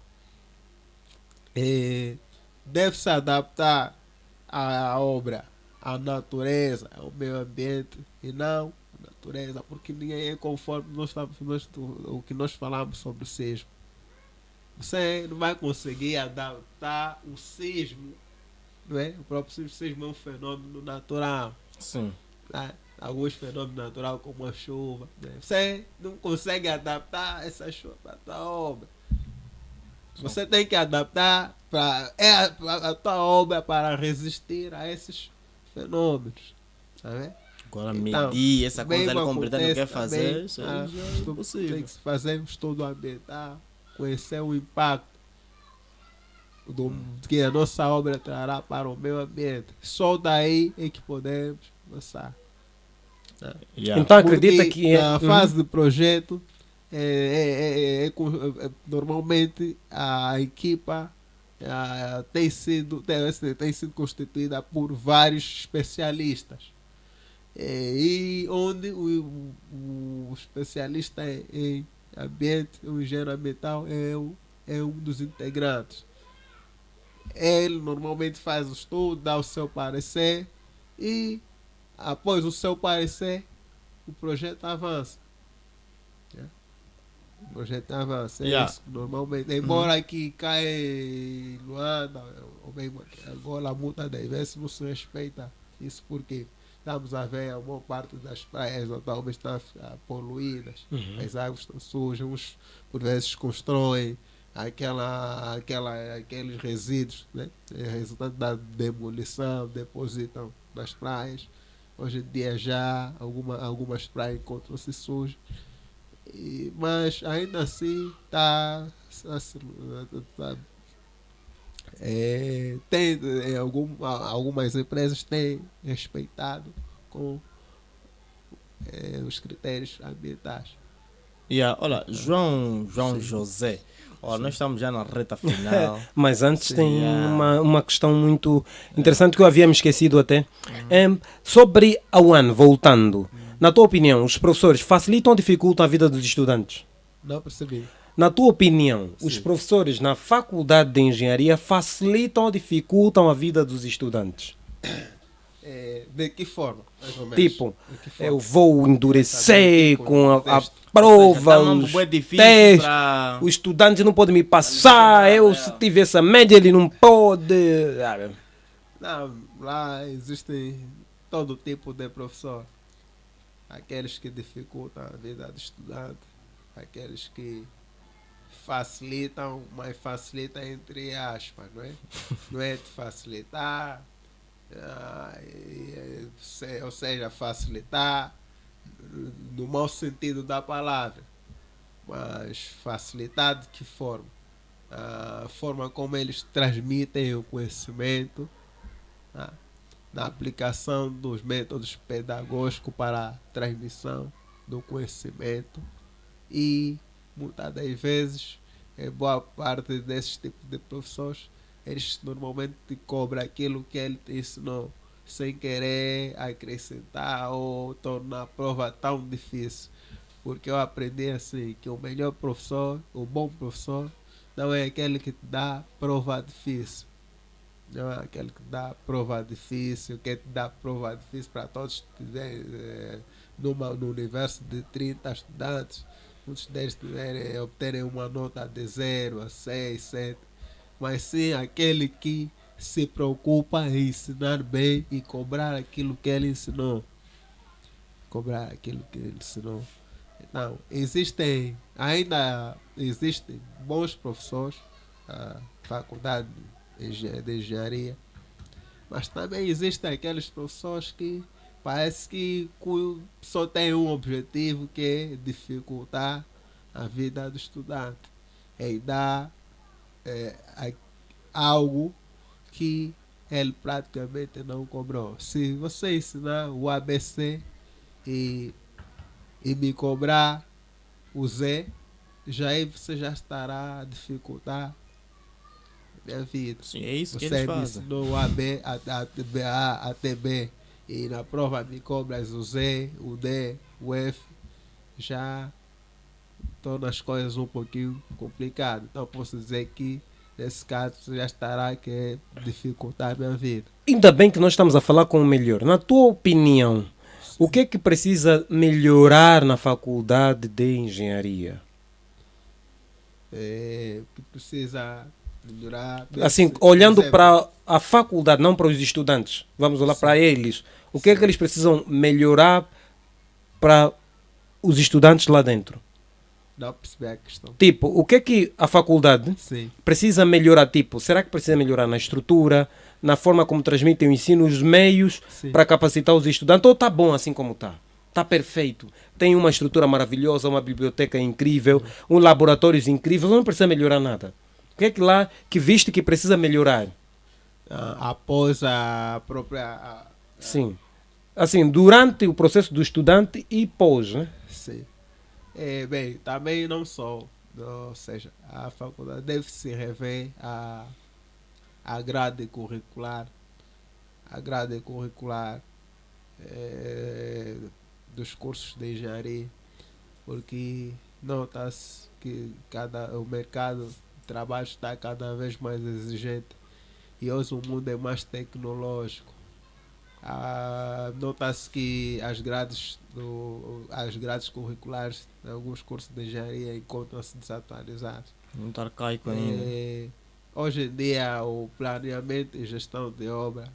deve-se adaptar a obra à natureza, ao meio ambiente e não à natureza, porque ninguém é conforme o que nós falamos sobre o sismo. Você não vai conseguir adaptar o sismo, não é? O próprio sismo é um fenômeno natural. Sim. Né? Alguns fenômenos naturais como a chuva, né? Você não consegue adaptar essa chuva para a tua obra. Você tem que adaptar a tua obra para resistir a esses fenômenos. Sabe? Agora Então, medir essa coisa ali, mesmo compreender o que quer acontece fazer, também, isso aí já é tem impossível. que se fazer um estudo ambiental, conhecer o impacto que a nossa obra trará para o meio ambiente. Só daí é que podemos lançar. Yeah. Então acredita Porque que na fase de projeto, normalmente a equipa tem sido constituída por vários especialistas. E onde o especialista em ambiente, o engenheiro ambiental, é um dos integrantes. Ele normalmente faz o estudo, dá o seu parecer e após o seu parecer o projeto avança. O projeto avança. Yeah. Isso, normalmente. Embora aqui caia em Luanda, ou mesmo aqui, agora a multa da IVS não se respeita. Isso porque estamos a ver a maior parte das praias atualmente estão poluídas. As águas estão sujas, uns por vezes constroem aqueles resíduos, né? Resultante da demolição, depositam nas praias. Hoje em dia já algumas praias encontram-se sujas. Mas ainda assim algumas empresas têm respeitado com os critérios ambientais. Yeah, olha, João José, nós estamos já na reta final. Mas antes tem Yeah. uma questão muito interessante que eu havia me esquecido até. Sobre a UAN, voltando. Na tua opinião, os professores facilitam ou dificultam a vida dos estudantes? Não percebi. Na tua opinião, os Sim. professores na faculdade de engenharia facilitam ou dificultam a vida dos estudantes? De que forma? Mais ou menos? Tipo, De que forma? eu vou endurecer Saber com a teste. prova, Tá um os bué difícil testes, para... o estudante não pode me passar, eu se tiver essa média ele não pode. Não, lá existem todo tipo de professor. Aqueles que dificultam a vida do estudante, aqueles que facilitam, mas facilitam entre aspas, não é? Não é de facilitar, ou seja, facilitar no mau sentido da palavra, mas facilitar de que forma? A forma como eles transmitem o conhecimento, na aplicação dos métodos pedagógicos para a transmissão do conhecimento e muitas das vezes boa parte desses tipos de professores eles normalmente te cobram aquilo que ele te ensinou sem querer acrescentar ou tornar a prova tão difícil, porque eu aprendi assim que o melhor professor, o bom professor não é aquele que te dá prova difícil. Não é aquele que dá prova difícil, que te dá prova difícil para todos no universo de 30 estudantes. Muitos deles obterem uma nota de 0 a 6, 7. Mas sim aquele que se preocupa em ensinar bem e cobrar aquilo que ele ensinou. Cobrar aquilo que ele ensinou. Então, ainda existem bons professores na faculdade de engenharia, mas também existem aqueles professores que parece que só tem um objetivo, que é dificultar a vida do estudante e dar algo que ele praticamente não cobrou. Se você ensinar o ABC e me cobrar o Z, aí você já estará a dificultar minha vida. Sim, é isso que Você eles me fazem. ensinou o AB, até B, e na prova me cobras o Z, o D, o F, já torna as coisas um pouquinho complicadas. Então posso dizer que nesse caso você já estará a querer dificultar a minha vida. Ainda bem que nós estamos a falar com o melhor. Na tua opinião, o que é que precisa melhorar na faculdade de engenharia? que precisa melhorar. Assim, Por olhando exemplo, para a faculdade, não para os estudantes, vamos olhar para eles. O que é que eles precisam melhorar para os estudantes lá dentro? Não perceber a questão. Tipo, o que é que a faculdade Sim. precisa melhorar? Tipo, será que precisa melhorar na estrutura, na forma como transmitem o ensino, os meios Sim. para capacitar os estudantes? Ou está bom assim como está? Está perfeito. Tem uma estrutura maravilhosa, uma biblioteca incrível, laboratórios incríveis, não precisa melhorar nada. O que é que lá que viste que precisa melhorar? Após a própria. Sim. Assim, durante o processo do estudante e pós, né? Sim. Bem, também não só. Ou seja, a faculdade deve se rever a grade curricular. A grade curricular dos cursos de engenharia. Porque nota-se que o mercado de trabalho está cada vez mais exigente e hoje o mundo é mais tecnológico. Nota-se que as grades curriculares de alguns cursos de engenharia encontram-se desatualizados. Muito arcaico ainda. Hoje em dia o planeamento e gestão de obra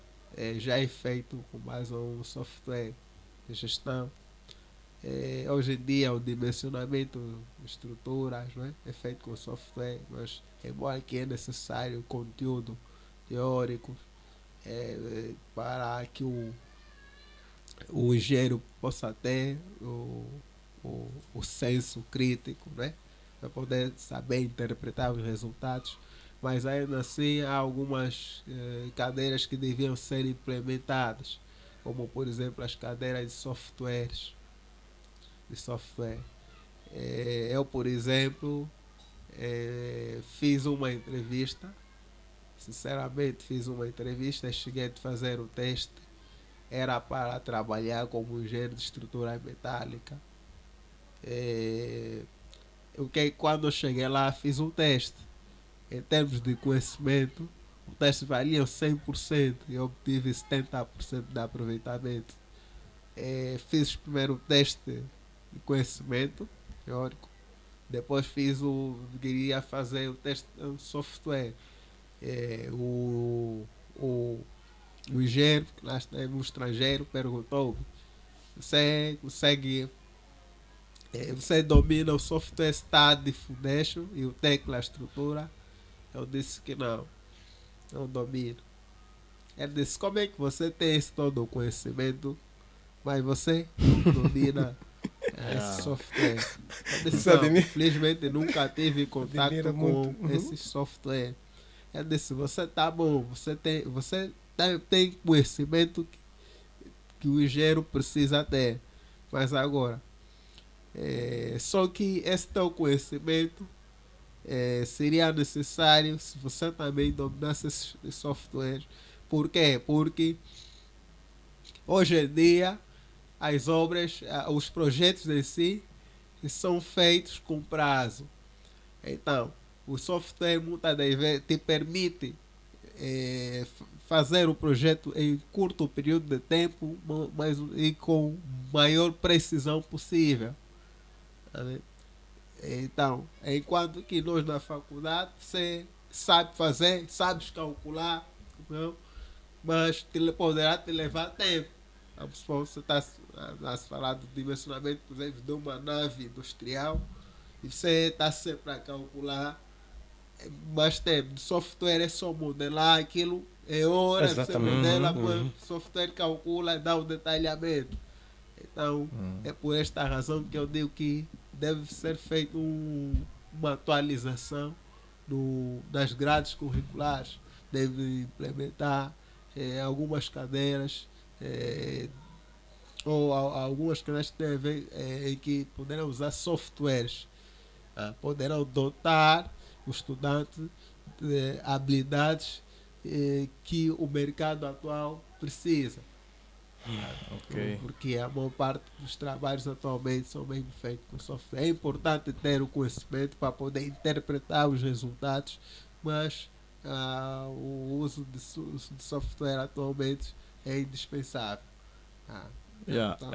já é feito com base a um software de gestão. Hoje em dia o dimensionamento de estruturas, não é feito com software, mas embora que é necessário conteúdo teórico para que o engenheiro possa ter o senso crítico, né? Para poder saber interpretar os resultados, mas ainda assim há algumas cadeiras que deviam ser implementadas, como por exemplo as cadeiras de softwares. Eu, por exemplo, fiz uma entrevista. Sinceramente, fiz uma entrevista e cheguei a fazer o teste. Era para trabalhar como engenheiro de estrutura metálica. Quando eu cheguei lá, fiz um teste. Em termos de conhecimento, o teste valia 100% e eu obtive 70% de aproveitamento. Fiz o primeiro teste de conhecimento teórico. Depois queria fazer o teste de software. O engenheiro, que lá está no estrangeiro, perguntou: você consegue, você domina o software Stad Foundation e o Tecla Estrutura? Eu disse que não domino. Ele disse: como é que você tem esse todo o conhecimento, mas você não domina esse software? Eu disse: não, infelizmente nunca tive contato com esse software. Ele disse: você está bom, você tem conhecimento que o engenheiro precisa ter, mas agora só que esse teu conhecimento seria necessário se você também dominasse esses softwares. Por quê? Porque hoje em dia as obras, os projetos em si são feitos com prazo. Então o software muitas das vezes te permite fazer o projeto em curto período de tempo, mas e com maior precisão possível. Então, enquanto que nós na faculdade você sabe fazer, sabes calcular, não? Mas poderá te levar tempo. Você está a falar do dimensionamento, por exemplo, de uma nave industrial e você está sempre a calcular mais tempo. De software é só modelar aquilo, horas, você modela, o software calcula, dá o detalhamento. Então, é por esta razão que eu digo que deve ser feita uma atualização das grades curriculares. Deve implementar algumas cadeiras ou algumas cadeiras que devem que poderão usar softwares, poderão dotar o estudante de habilidades que o mercado atual precisa. Ok. Porque a maior parte dos trabalhos atualmente são mesmo feitos com software. É importante ter o conhecimento para poder interpretar os resultados, mas o uso de software atualmente é indispensável. Então,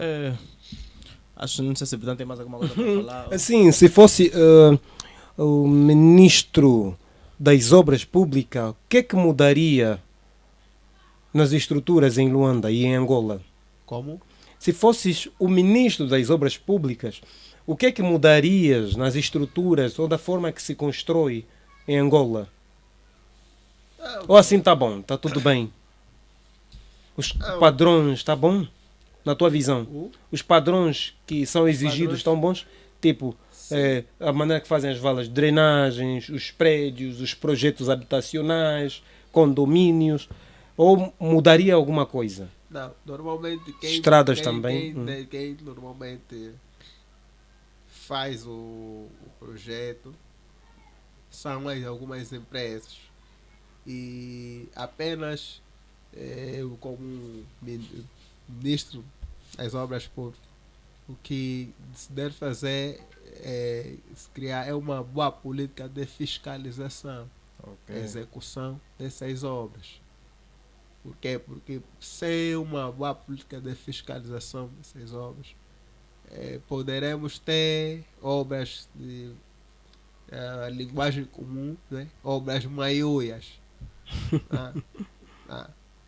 Acho, não sei se o Vitão tem mais alguma coisa para falar. Assim, se fosse o ministro das Obras Públicas, o que é que mudaria nas estruturas em Luanda e em Angola? Como? Se fosses o ministro das Obras Públicas, o que é que mudarias nas estruturas ou da forma que se constrói em Angola? Ou assim tá bom, tá tudo bem? Os padrões, tá bom? Na tua visão? Os padrões que são exigidos estão bons? Tipo, a maneira que fazem as valas de drenagens, os prédios, os projetos habitacionais, condomínios, ou mudaria alguma coisa? Não, normalmente Estradas também. Quem normalmente faz o projeto são algumas empresas e apenas eu como ministro das obras públicas o que se deve fazer é se criar uma boa política de fiscalização, execução dessas obras. Por quê? Porque sem uma boa política de fiscalização dessas obras, poderemos ter obras de linguagem comum, né? Obras maiúias.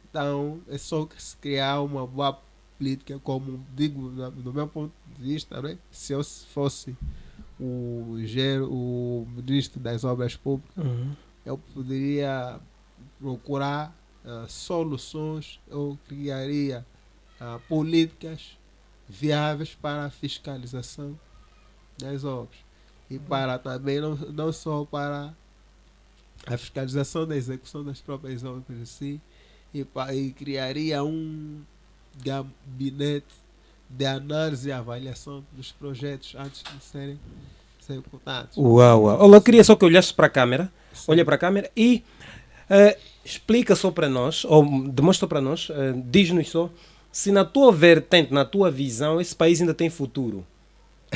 Então, é só que se criar uma boa política, como digo, do meu ponto de vista, né? Se eu fosse o ministro das Obras Públicas, eu poderia procurar soluções, eu criaria políticas viáveis para a fiscalização das obras e para também não só para a fiscalização da execução das próprias obras em si e criaria um gabinete de análise e avaliação dos projetos antes de serem executados. Uau, uau. Olha, eu queria só que olhasse para a câmera, olha para a câmera e explica só para nós, ou demonstra para nós, diz-nos só, se na tua vertente, na tua visão, esse país ainda tem futuro.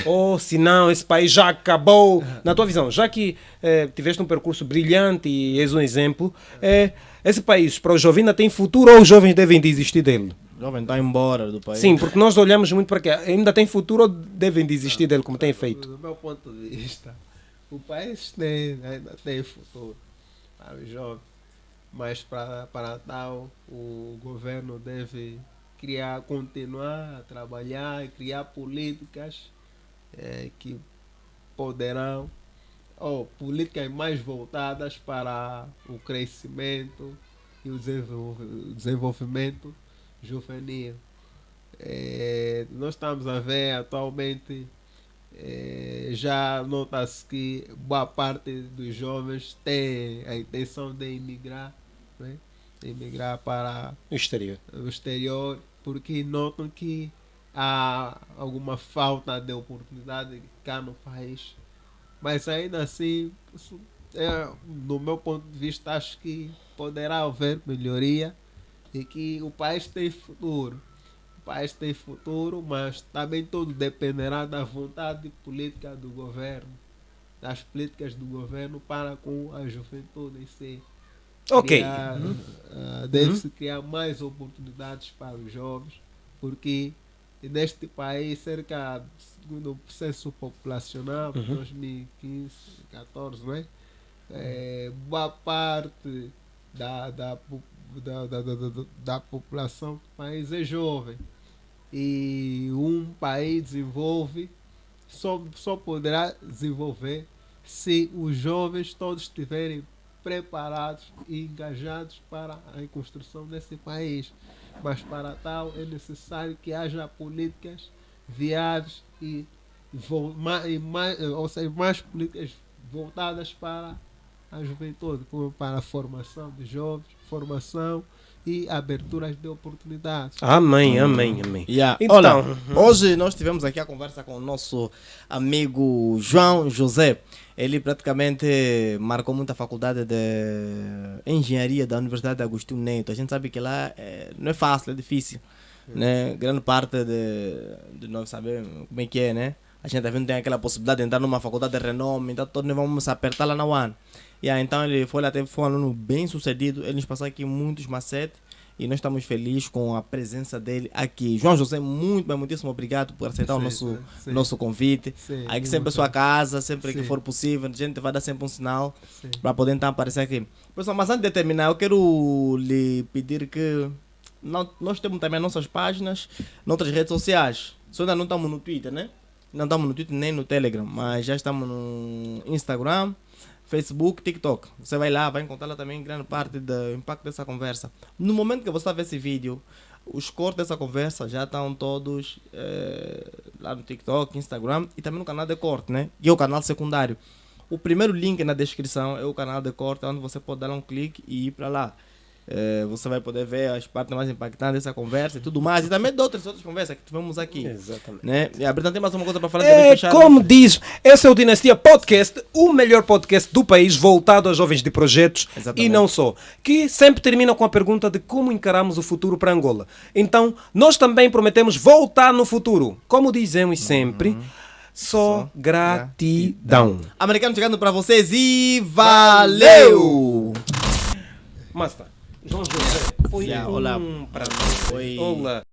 Ou se não, esse país já acabou. Na tua visão, já que tiveste um percurso brilhante e és um exemplo, esse país para o jovem ainda tem futuro ou os jovens devem desistir dele? O jovem está embora do país. Sim, porque nós olhamos muito para cá. Ainda tem futuro ou devem desistir dele, como tem feito? Do meu ponto de vista, o país ainda tem futuro para os jovens, mas para tal, o governo deve continuar a trabalhar e criar políticas que poderão, políticas mais voltadas para o crescimento e o desenvolvimento juvenil. Nós estamos a ver atualmente, já nota-se que boa parte dos jovens tem a intenção de emigrar, né? Emigrar para O exterior. o exterior, porque notam que há alguma falta de oportunidade cá no país. Mas ainda assim, do meu ponto de vista, acho que poderá haver melhoria e que o país tem futuro. O país tem futuro, mas também tudo dependerá da vontade política do governo, das políticas do governo para com a juventude em si. Ok. Deve-se criar mais oportunidades para os jovens, porque neste país, cerca, segundo o censo populacional de 2015, 2014, não é? Boa parte da população do país é jovem. E um país desenvolve, só poderá desenvolver se os jovens todos estiverem preparados e engajados para a construção desse país. Mas para tal é necessário que haja políticas viáveis ou seja, mais políticas voltadas para a juventude, como para a formação de jovens, formação e aberturas de oportunidades. Amém, amém, amém. Yeah. Então, Olha, hoje nós tivemos aqui a conversa com o nosso amigo João José. Ele praticamente marcou muita faculdade de engenharia da Universidade de Agostinho Neto. A gente sabe que lá não é fácil, é difícil. Né? Grande parte de nós sabemos como é que é, né? A gente também tem aquela possibilidade de entrar numa faculdade de renome, então todos nós vamos apertar lá na UAN. Então ele foi lá, foi um aluno bem sucedido, ele nos passou aqui muitos macetes e nós estamos felizes com a presença dele aqui. João José, muitíssimo obrigado por aceitar o nosso convite. Sim, Aqui sempre a sua casa, sempre que Sim. for possível, a gente vai dar sempre um sinal Sim. para poder então aparecer aqui. Pessoal, mas antes de terminar, eu quero lhe pedir que nós temos também nossas páginas, noutras redes sociais. Só ainda não estamos no Twitter, né? Não estamos no Twitter nem no Telegram, mas já estamos no Instagram, Facebook, TikTok. Você vai lá, vai encontrar lá também grande parte do impacto dessa conversa. No momento que você está vendo esse vídeo, os cortes dessa conversa já estão todos lá no TikTok, Instagram e também no canal de corte, né? Que é o canal secundário. O primeiro link na descrição é o canal de corte, onde você pode dar um clique e ir para lá. Você vai poder ver as partes mais impactantes dessa conversa e tudo mais. E também de outras conversas que tivemos aqui. Exatamente. Né? E a Brita tem mais uma coisa para falar também fechar. Como diz, esse é o Dinastia Podcast, o melhor podcast do país voltado a jovens de projetos Exatamente. e não só. Que sempre termina com a pergunta de como encaramos o futuro para Angola. Então, nós também prometemos voltar no futuro. Como dizemos sempre, só gratidão. Americano chegando para vocês e valeu! Master, João José, foi Yeah, olá. um prazer. Foi- Olá.